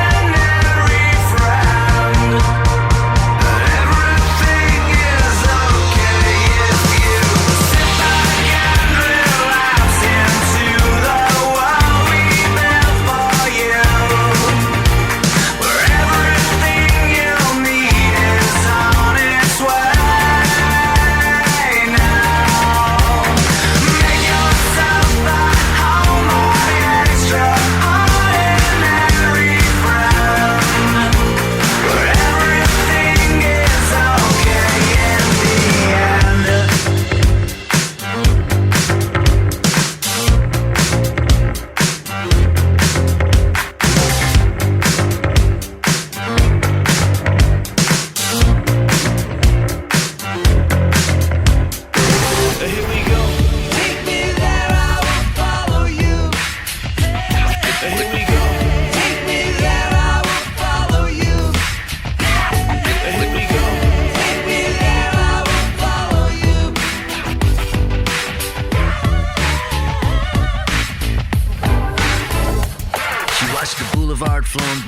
extraordinary friend, but everything is okay if you sit back and relax into the world we built for you, where everything you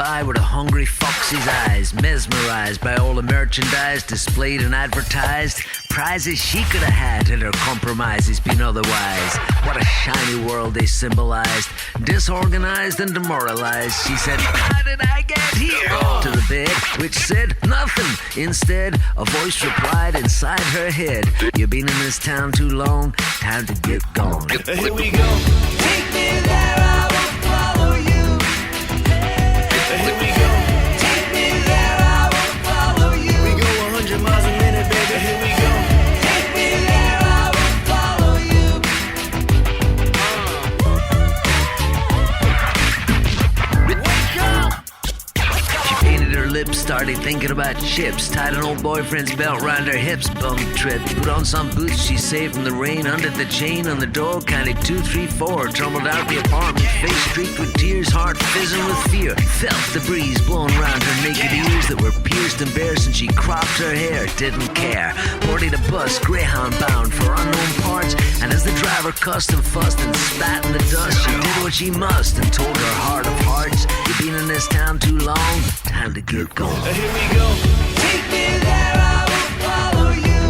by with a hungry foxy's eyes, mesmerized by all the merchandise displayed and advertised. Prizes she could have had had her compromises been otherwise. What a shiny world they symbolized. Disorganized and demoralized, she said, "How did I get here?" To the bed, which said nothing. Instead, a voice replied inside her head, "You've been in this town too long, time to get gone." Here we go. Take me there, I will follow you. Here we go. Take me there, I will follow you. We go 100 miles a minute, baby. Here we go. Take me there, I will follow you. Wake up! She painted her lips, started thinking about chips, tied an old boyfriend's belt round her hips, bum trip, put on some boots she saved from the rain, undid the chain on the door, counted 2, 3, 4, tumbled out the apartment, face streaked with tears, heart fizzing with fear, felt the breeze blowing round her naked ears that were pierced and bare since she cropped her hair, didn't care, boarded a bus, Greyhound bound for unknown parts, and as the driver cussed and fussed and spat in the dust, she did what she must and told her heart of hearts, "You've been in this town too long, time to get going." Here we go. Take me there, I will follow you.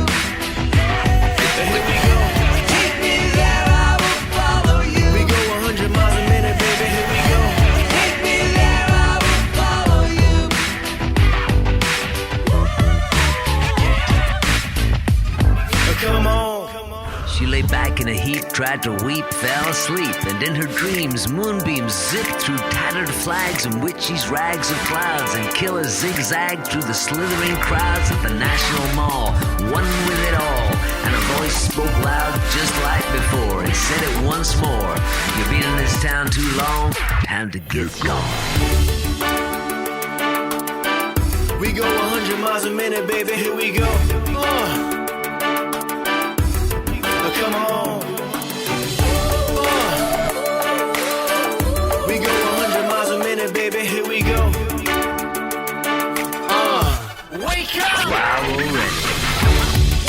Here we go. Take me there, I will follow you. We go 100 miles a minute, baby. Here we go. Take me there, I will follow you. Come on. She lay back in a heap, tried to weep, fell asleep, and in her dreams, moonbeams zipped through tattered flags and witches' rags of clouds, and killers zigzagged through the slithering crowds at the National Mall, one with it all. And a voice spoke loud just like before, and said it once more, "You've been in this town too long, time to get gone." We go 100 miles a minute, baby. Here we go. Come on. We go 100 miles a minute, baby. Here we go. Wake up! Wow, already.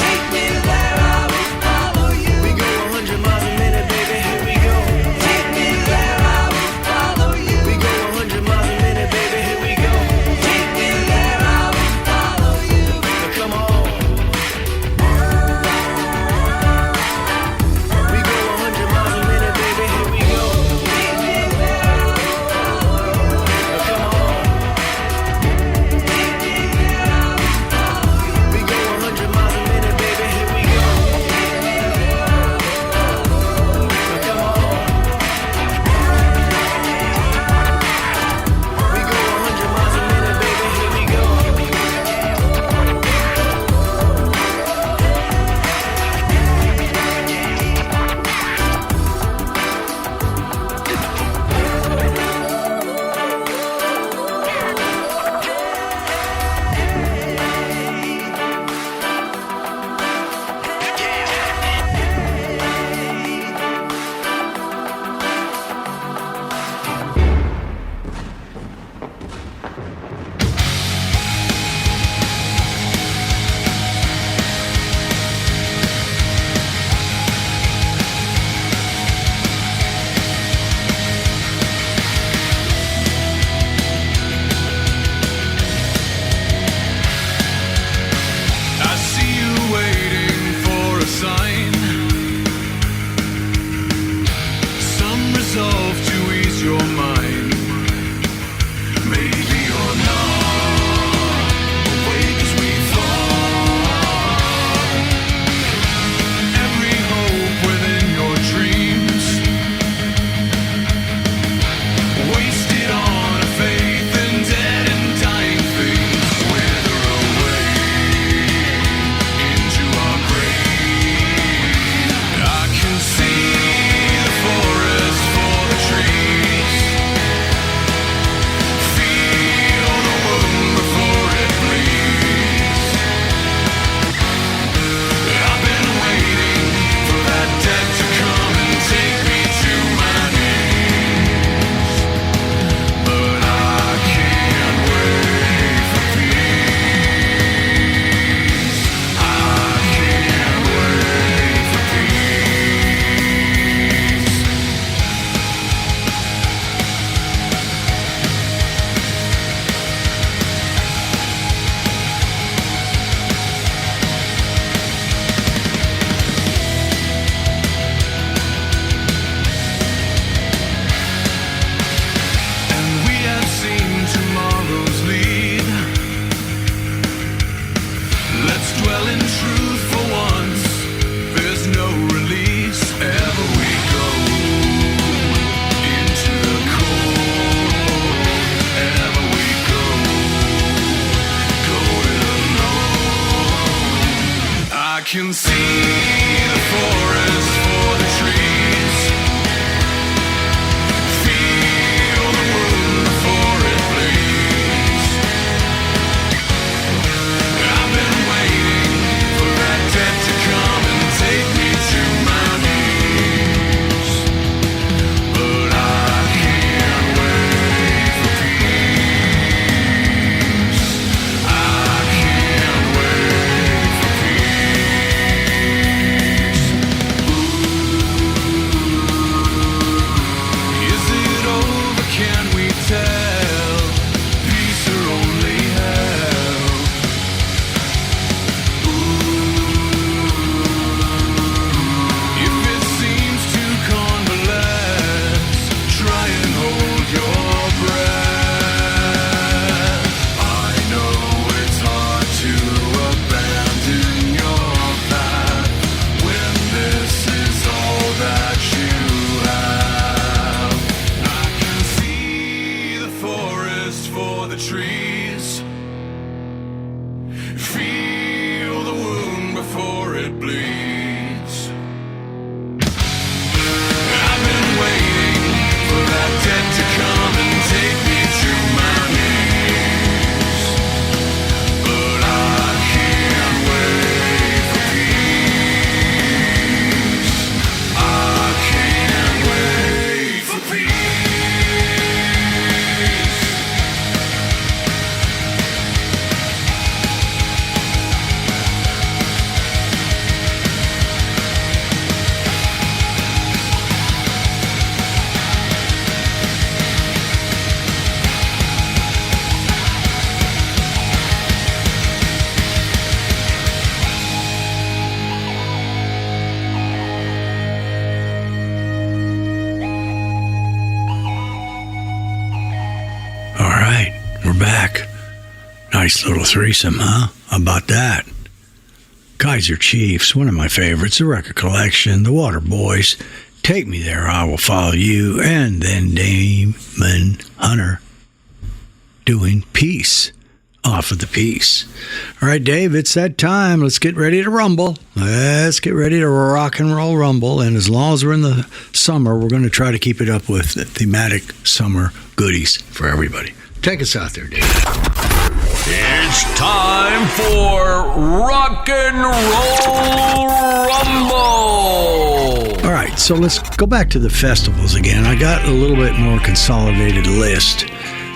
Take me there, I will follow you. We go 100 miles a minute, baby. Here we go. Take me there, I will follow you. We go 100 miles a minute, baby. Here we go. Take me there, I will follow you. Come on. can see the forest for the trees. Feel the wound before it bleeds. I've been waiting for that death to come and take me to my knees. But I can't wait for peace. I can't wait for peace. Is it over? Can we tell? Peace or only hell? If it seems too convalesce, try and hold your breath. I know it's hard to abandon your path when this is all that you have. I can see the forest for the trees. Feel the wound before it bleeds. I've been waiting for that death to come and take me to my knees. But I can't wait for peace. I can't wait for peace. All right, we're back. Nice little threesome, huh? How about that? Kaiser Chiefs, one of my favorites, the Record Collection, the Water Boys, Take Me There, I Will Follow You, and then Damon Hunter doing Peace off of the Peace. All right, Dave, it's that time. Let's get ready to rumble. Let's get ready to rock and roll rumble. And as long as we're in the summer, we're going to try to keep it up with the thematic summer goodies for everybody. Take us out there, Dave. It's time for Rock and Roll Rumble. All right, so let's go back to the festivals again. I got a little bit more consolidated list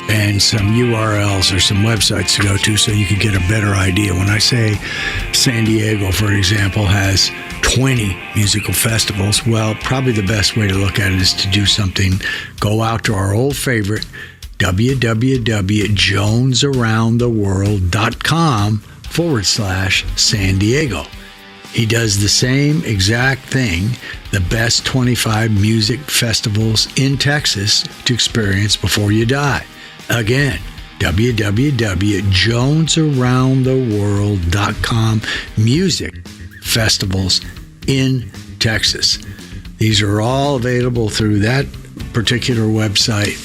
and some URLs or some websites to go to so you can get a better idea. When I say San Diego, for example, has 20 musical festivals, well, probably the best way to look at it is to do something. Go out to our old favorite, www.jonesaroundtheworld.com/San Diego. He does the same exact thing, the best 25 music festivals in Texas to experience before you die. Again, www.jonesaroundtheworld.com, music festivals in Texas. These are all available through that particular website.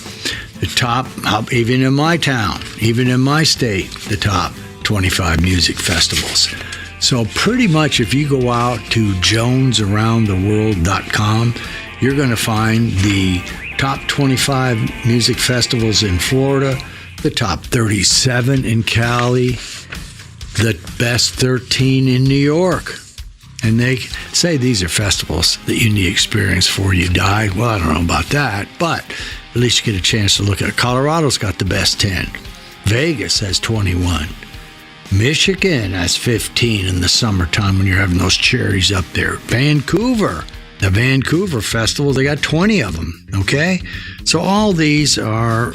The top, even in my town, even in my state, the top 25 music festivals. So pretty much if you go out to jonesaroundtheworld.com, you're going to find the top 25 music festivals in Florida, the top 37 in Cali, the best 13 in New York. And they say these are festivals that you need to experience before you die. Well, I don't know about that, but at least you get a chance to look at it. Colorado's got the best 10. Vegas has 21. Michigan has 15 in the summertime when you're having those cherries up there. Vancouver, the Vancouver Festival, they got 20 of them, okay? So all these are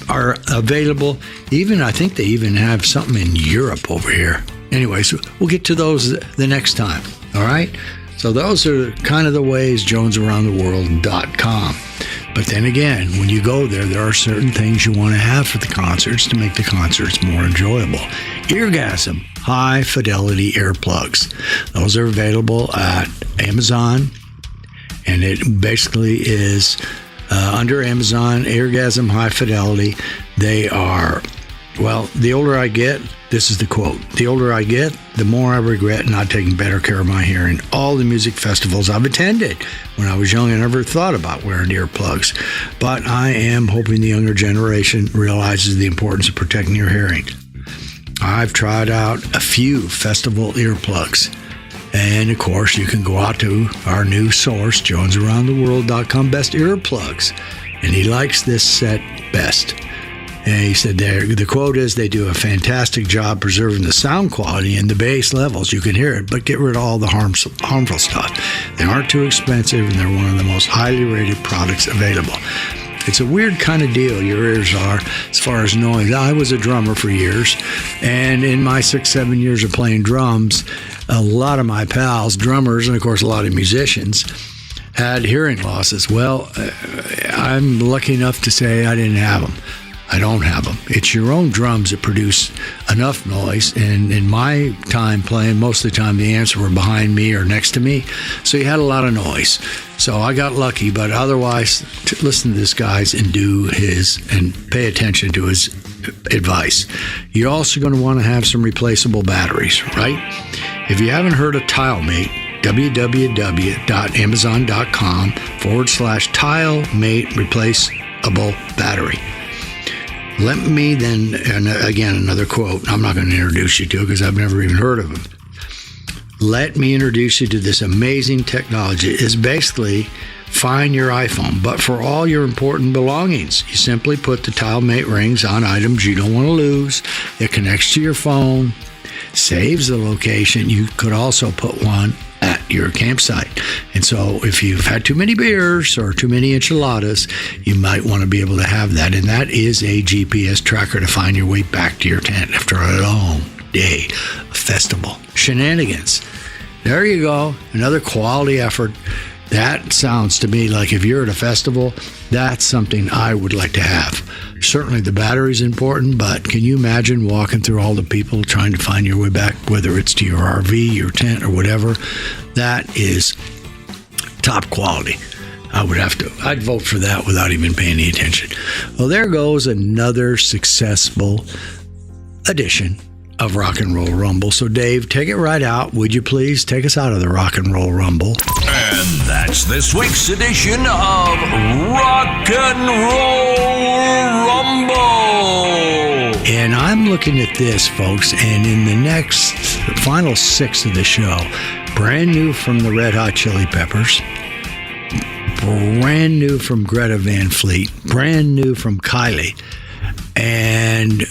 available. Even, I think they even have something in Europe over here. Anyways, we'll get to those the next time, all right? So those are kind of the ways, jonesaroundtheworld.com. But then again, when you go there, there are certain things you want to have for the concerts to make the concerts more enjoyable. Eargasm, high fidelity earplugs. Those are available at Amazon, and it basically is under Amazon, Eargasm High Fidelity. They are Well, the older I get, this is the quote, the older I get, the more I regret not taking better care of my hearing. All the music festivals I've attended. When I was young, I never thought about wearing earplugs. But I am hoping the younger generation realizes the importance of protecting your hearing. I've tried out a few festival earplugs. And, of course, you can go out to our new source, JonesAroundTheWorld.com, Best Earplugs. And he likes this set best. And he said the quote is, they do a fantastic job preserving the sound quality and the bass levels. You can hear it, but get rid of all the harmful stuff. They aren't too expensive, and they're one of the most highly rated products available. It's a weird kind of deal, your ears are, as far as noise. I was a drummer for years, and in my 6-7 years of playing drums, a lot of my pals, drummers, and of course a lot of musicians, had hearing losses. Well, I'm lucky enough to say I didn't have them. I don't have them. It's your own drums that produce enough noise, and in my time playing, most of the time the amps were behind me or next to me, so you had a lot of noise. So I got lucky, but otherwise, listen to this guy's and pay attention to his advice. You're also going to want to have some replaceable batteries, right? If you haven't heard of TileMate, www.amazon.com/TileMate replaceable battery. Let me then, and again, another quote, I'm not going to introduce you to because I've never even heard of him. Let me introduce you to this amazing technology. It's basically find your iPhone, but for all your important belongings. You simply put the TileMate rings on items you don't want to lose. It connects to your phone, saves the location. You could also put one at your campsite. And so if you've had too many beers or too many enchiladas, you might want to be able to have that. And that is a GPS tracker to find your way back to your tent after a long day of festival shenanigans. There you go. Another quality effort. That sounds to me like if you're at a festival, that's something I would like to have. Certainly the battery's important, but can you imagine walking through all the people trying to find your way back, whether it's to your RV, your tent, or whatever? That is top quality. I'd vote for that without even paying any attention. Well, there goes another successful edition of Rock and Roll Rumble. So, Dave, take it right out. Would you please take us out of the Rock and Roll Rumble? And that's this week's edition of Rock and Roll Rumble. And I'm looking at this, folks, and in the final 6 of the show, brand new from the Red Hot Chili Peppers, brand new from Greta Van Fleet, brand new from Kylie, and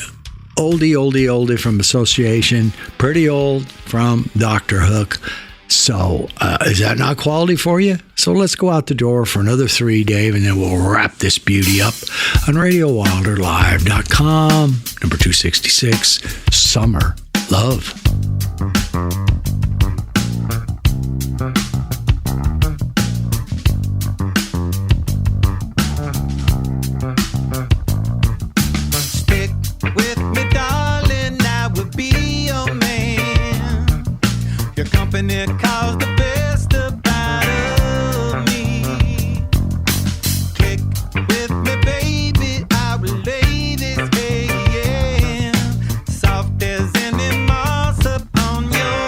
oldie from Association, pretty old from Dr. Hook. So is that not quality for you? So let's go out the door for another 3, Dave, and then we'll wrap this beauty up on RadioWilderLive.com, number 266, Summer Love. Company calls the best about of me. Click with me, baby. I relay this AM. Soft as any moss upon your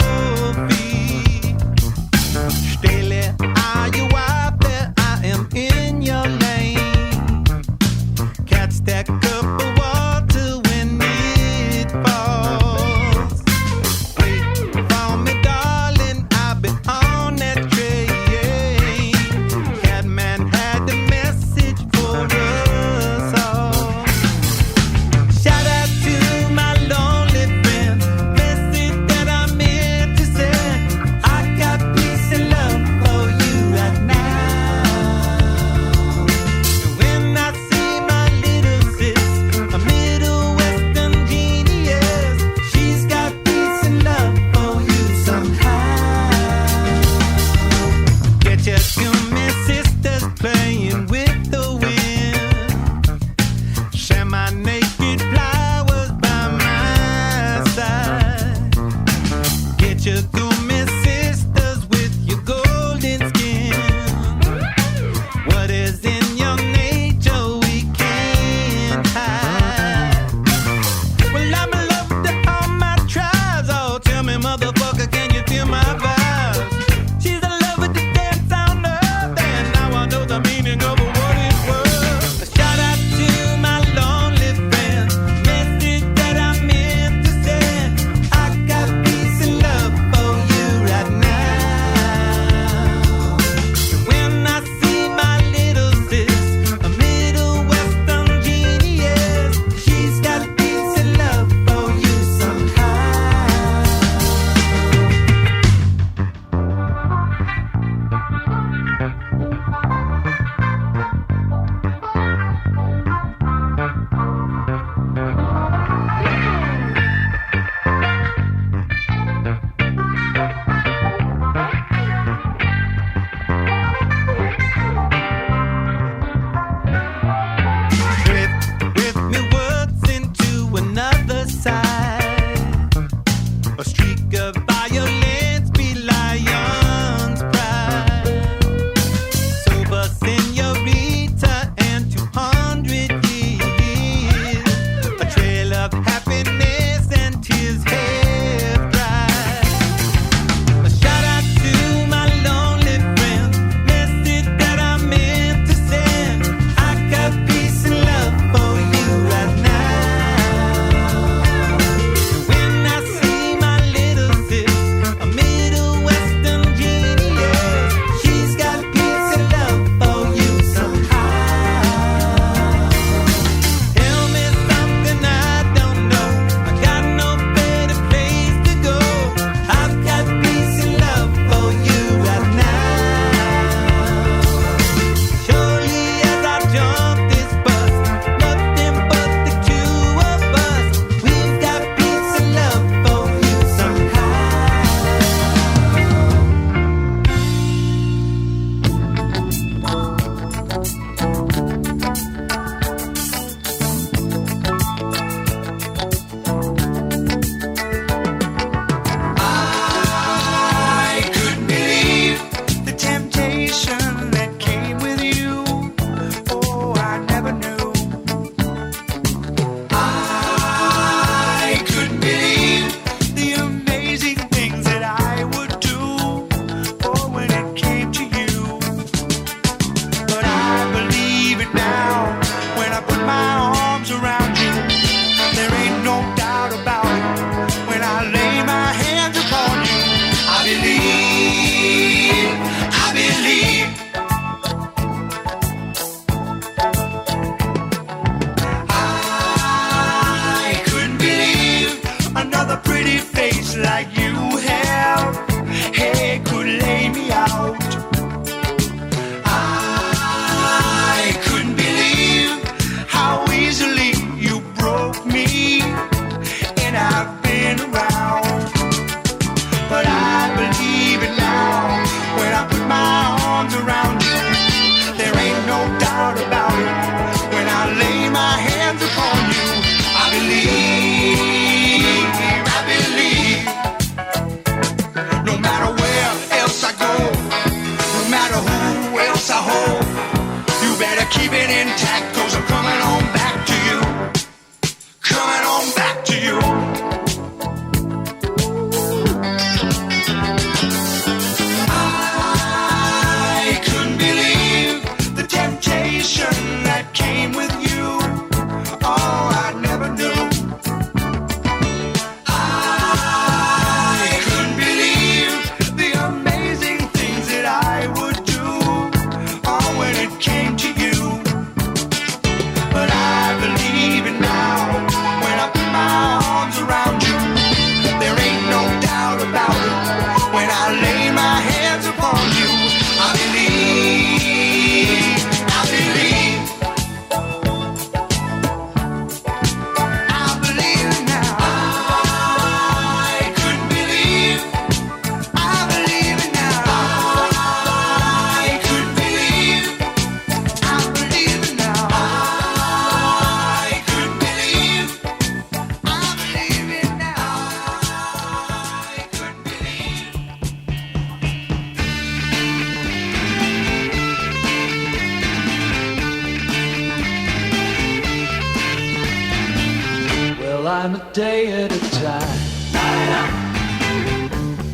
day at a time.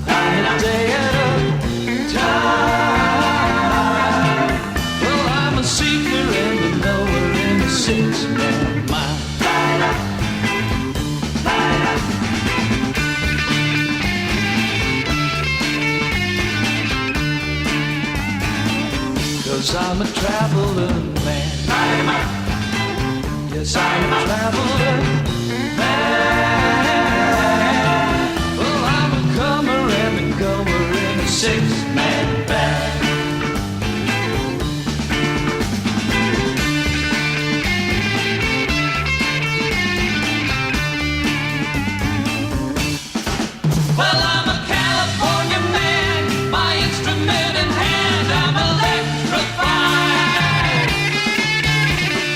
A day at a time. Well, I'm a seeker and a knower in a six-man mind. 'Cause I'm a traveler man. Yes, I'm a traveler man. Well, I'm a comer and a goer in a six-man band. Well, I'm a California man, my instrument in hand, I'm electrified.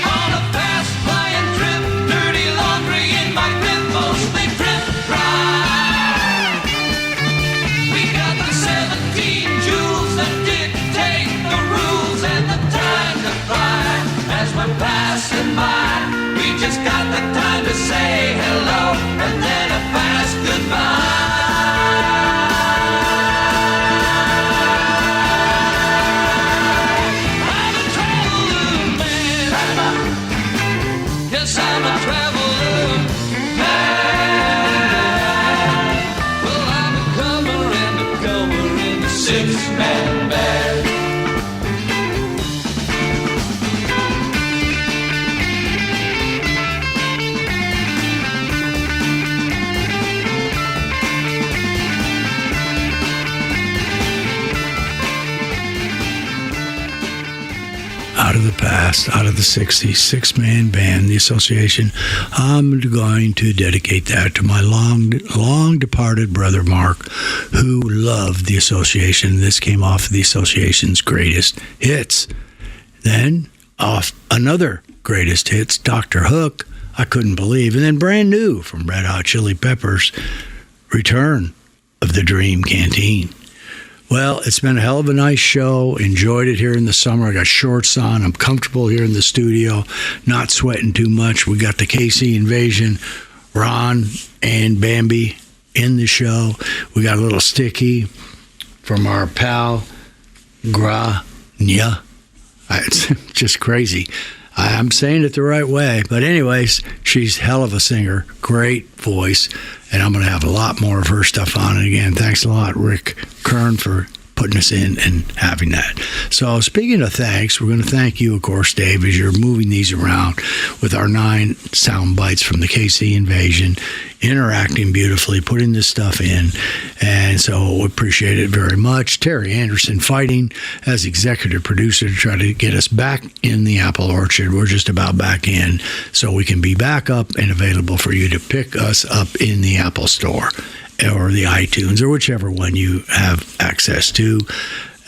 On a fast-flying trip, dirty laundry in my grip, mostly drip dry. We got the 17 jewels that dictate the rules and the time to fly. As we're passing by, we just got the time to say hello and then a fast goodbye. Yes, I'm a traveler man. Well, I'm a comer and a goer in a six-man band. Out of the past, out of the 60s, six-man band, the association. I'm going to dedicate that to my long departed brother Mark, who loved the association. This came off of the association's greatest hits. Then off another greatest hits, Dr. Hook, I couldn't believe. And then brand new from Red Hot Chili Peppers, Return of the Dream Canteen. Well, it's been a hell of a nice show. Enjoyed it here in the summer. I got shorts on. I'm comfortable here in the studio, not sweating too much. We got the KC Invasion, Ron and Bambi in the show. We got a little sticky from our pal, Grania. It's just crazy. I'm saying it the right way. But anyways, she's hell of a singer. Great voice. And I'm going to have a lot more of her stuff on. And again, thanks a lot, Rick Kern, for putting us in and having that. So speaking of thanks, we're going to thank you, of course, Dave, as you're moving these around with our 9 sound bites from the KC Invasion, interacting beautifully, putting this stuff in. And so we appreciate it very much. Terry Anderson fighting as executive producer to try to get us back in the Apple Orchard. We're just about back in, so we can be back up and available for you to pick us up in the Apple Store or the iTunes or whichever one you have access to.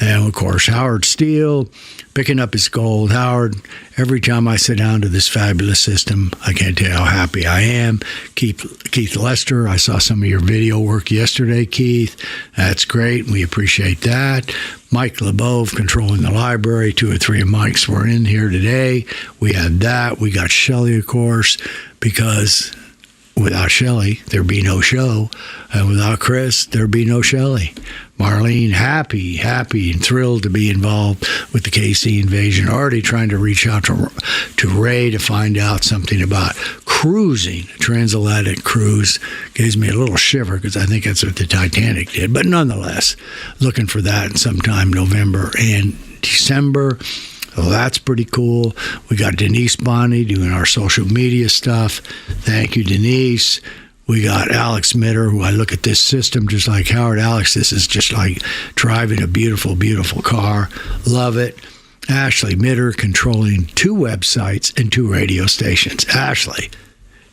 And of course, Howard Steele picking up his gold. Howard, every time I sit down to this fabulous system, I can't tell you how happy I am. Keith Lester, I saw some of your video work yesterday, Keith. That's great. We appreciate that. Mike LeBove controlling the library. 2 or 3 of Mike's were in here today. We had that. We got Shelley, of course, because without Shelley, there'd be no show. And without Chris, there'd be no Shelley. Marlene, happy and thrilled to be involved with the KC Invasion. Already trying to reach out to Ray to find out something about cruising. Transatlantic cruise gives me a little shiver because I think that's what the Titanic did. But nonetheless, looking for that sometime November and December. Well, that's pretty cool. We got Denise Bonney doing our social media stuff. Thank you, Denise. We got Alex Mitter, who I look at this system just like Howard. Alex, this is just like driving a beautiful, beautiful car. Love it. Ashley Mitter controlling 2 websites and 2 radio stations. Ashley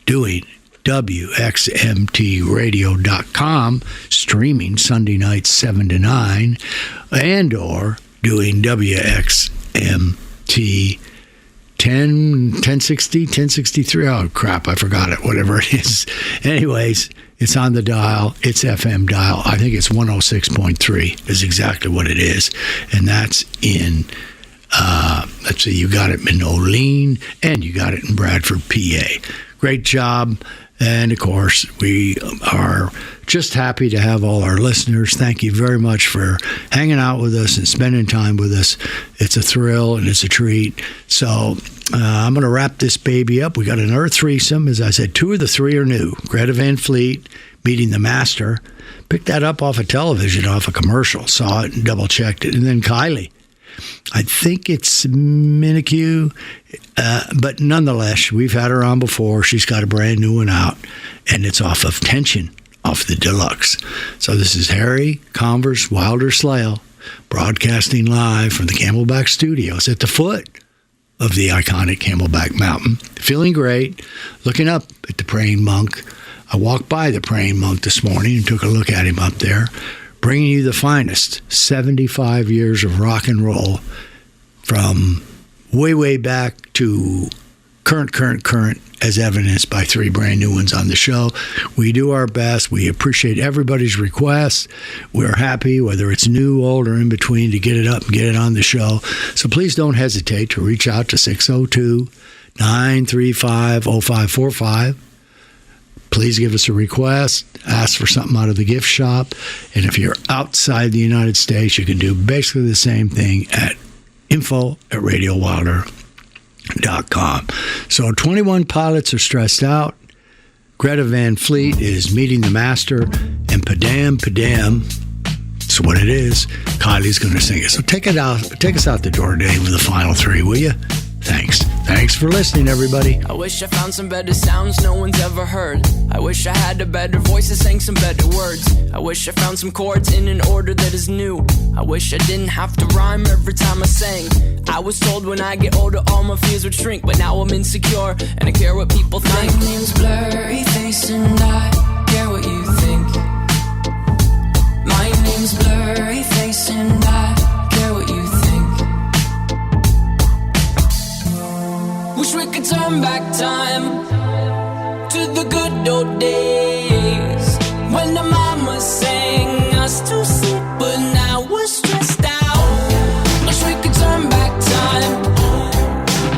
doing WXMTradio.com, streaming Sunday nights 7 to 9, and or doing WXMT 1060, 1063. Oh, crap, I forgot it, whatever it is. Anyways, it's on the dial. It's FM dial. I think it's 106.3 is exactly what it is. And that's in, let's see, you got it in Olean and you got it in Bradford, PA. Great job. And, of course, we are just happy to have all our listeners. Thank you very much for hanging out with us and spending time with us. It's a thrill and it's a treat. So I'm going to wrap this baby up. We got another threesome. As I said, 2 of the 3 are new. Greta Van Fleet, Meeting the Master. Picked that up off of television, off a commercial. Saw it and double-checked it. And then Kylie. I think it's Minicue, but nonetheless, we've had her on before. She's got a brand new one out, and it's off of Tension, off the Deluxe. So this is Harry Converse Wilder Slail, broadcasting live from the Camelback Studios at the foot of the iconic Camelback Mountain. Feeling great, looking up at the Praying Monk. I walked by the Praying Monk this morning and took a look at him up there, bringing you the finest 75 years of rock and roll from way, way back to current, as evidenced by 3 brand new ones on the show. We do our best. We appreciate everybody's requests. We're happy, whether it's new, old, or in between, to get it up and get it on the show. So please don't hesitate to reach out to 602-935-0545. Please give us a request, ask for something out of the gift shop. And if you're outside the United States, you can do basically the same thing at info@RadioWilder.com. So 21 pilots are stressed out. Greta Van Fleet is Meeting the Master. And Padam, that's what it is. Kylie's going to sing it. So take us out the door today with the final 3, will you? Thanks for listening, everybody. I wish I found some better sounds no one's ever heard. I wish I had a better voice that sang some better words. I wish I found some chords in an order that is new. I wish I didn't have to rhyme every time I sang. I was told when I get older all my fears would shrink, but now I'm insecure and I care what people think. My name's Blurry Face and I care what you think. My name's Blurry Face and I care what you think. Wish we could turn back time to the good old days when the mama sang us to sleep, but now we're stressed out. Wish we could turn back time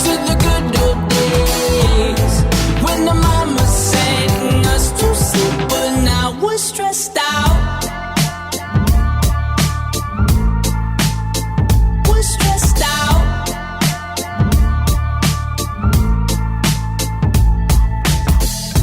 to the good old days when the mama sang us to sleep, but now we're stressed out. We're stressed out.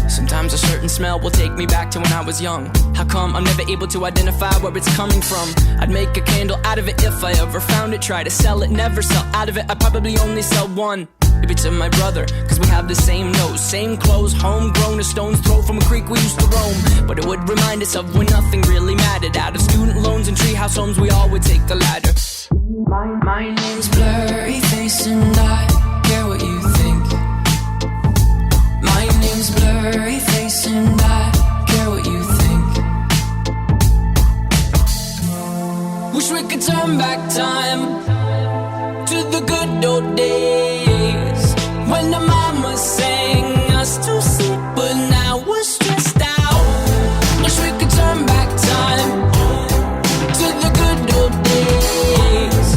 Sometimes a certain smell will take me back to when I was young. How come I'm never able to identify where it's coming from? I'd make a candle out of it if I ever found it. Try to sell it, never sell out of it. I'd probably only sell one. Maybe to my brother, cause we have the same nose, same clothes, homegrown, a stone's throw from a creek we used to roam. But it would remind us of when nothing really mattered. Out of student loans and treehouse homes, we all would take the ladder. My name's Blurry Face and I care what you think. My name's Blurry Face and I care what you think. Wish we could turn back time to the good old days when the mama sang us to sleep, but now we're stressed out. Wish we could turn back time to the good old days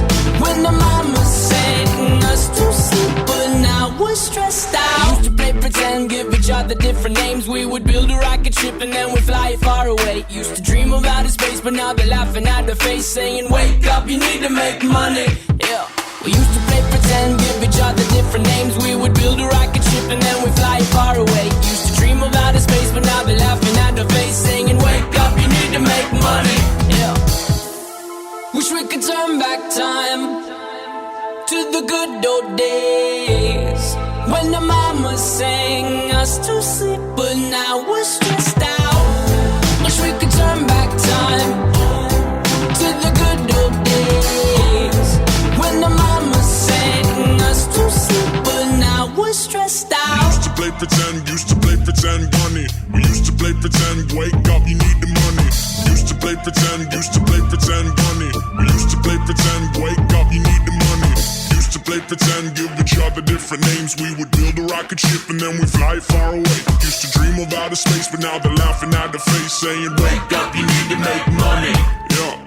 when the mama sang us to sleep, but now we're stressed out. Used to play pretend, give each other different names. We would build a rocket ship and then we'd fly it far away. Used to dream of outer space, but now they're laughing at the face, saying, wake up, you need to make money. Yeah. We used to play pretend, give each other different names. We would build a rocket ship and then we'd fly it far away. Used to dream of outer space, but now they're laughing at the face, saying, wake up, you need to make money. Yeah. Wish we could turn back time to the good old days when the mama sang us to sleep, but now we're stressed out. Wish we could turn back time to the good old days when the mama sang us to sleep, but now we're stressed out. Used to play pretend, bunny. We used to play pretend, wake up, you need the money. Used to play pretend, bunny. We used to play pretend, wake up, you need the money. Used to play pretend, give each other different names. We would build a rocket ship and then we fly far away. Used to dream of outer space, but now they're laughing at the face, saying, wake up, you need to make money. Yeah.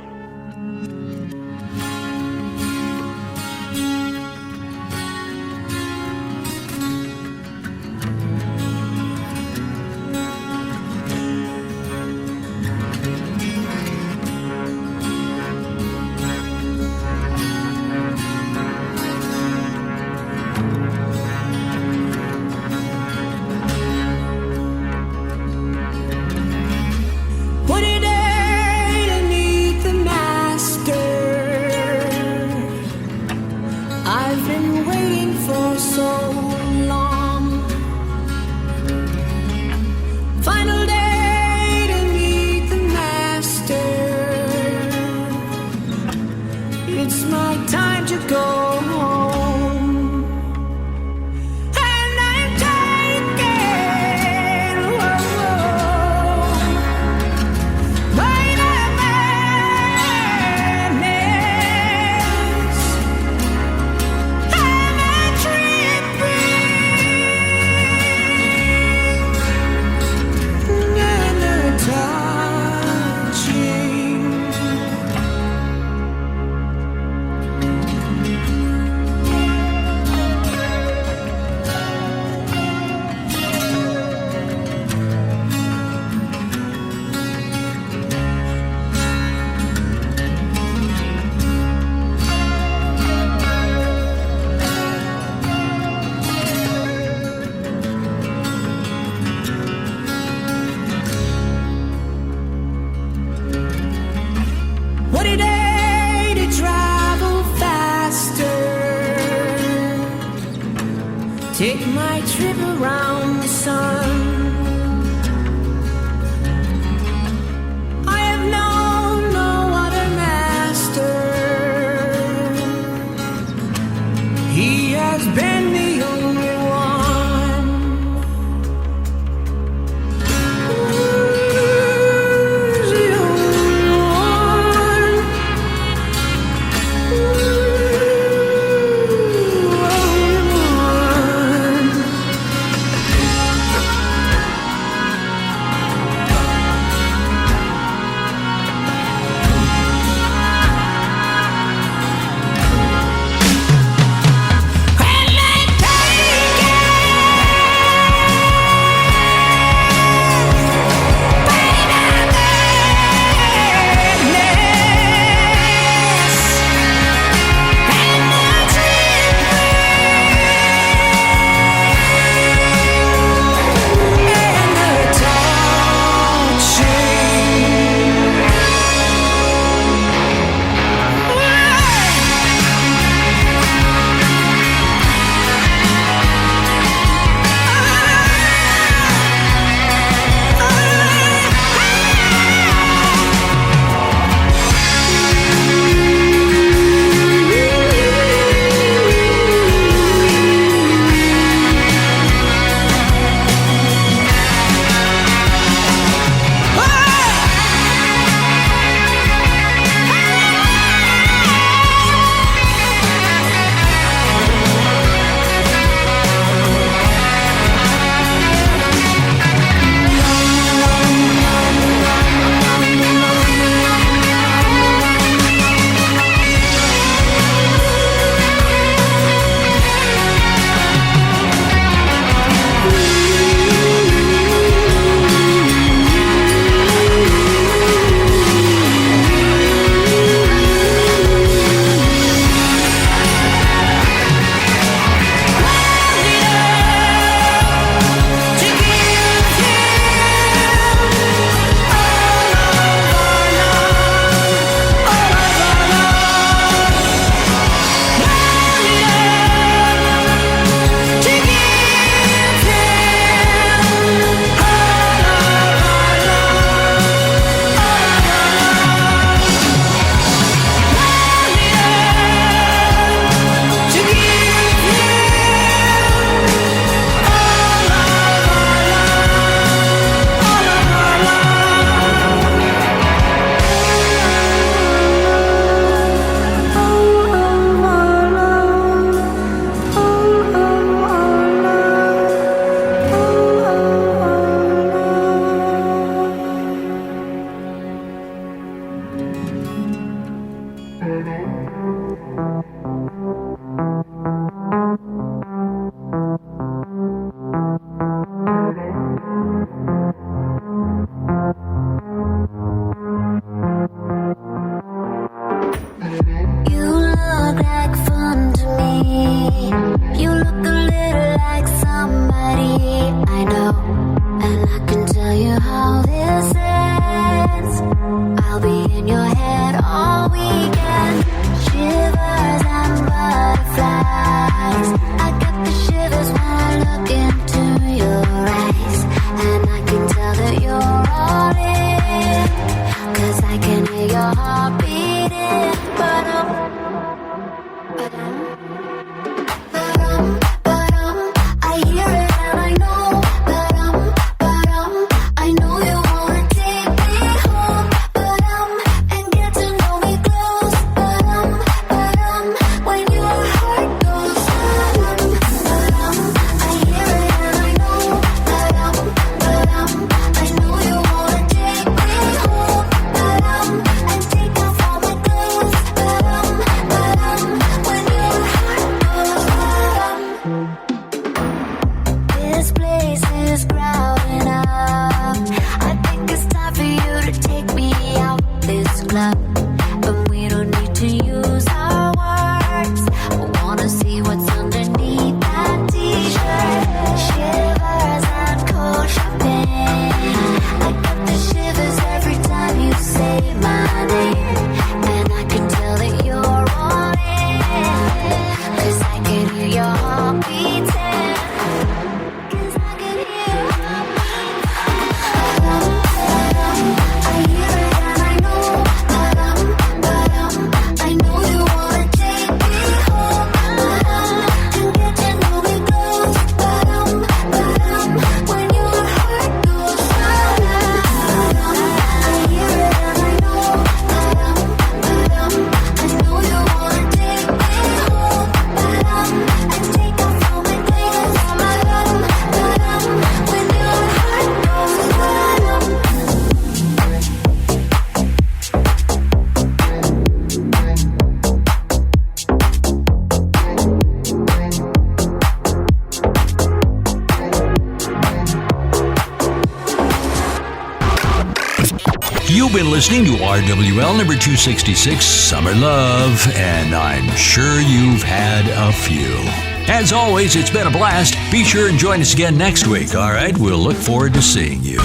take my trip around the sun. I have known no other master. He has been the only one. Who's the only one? I know you wanna take me home, but You've been listening to RWL number 266, Summer Love, and I'm sure you've had a few. As always, it's been a blast. Be sure and join us again next week, all right? We'll look forward to seeing you.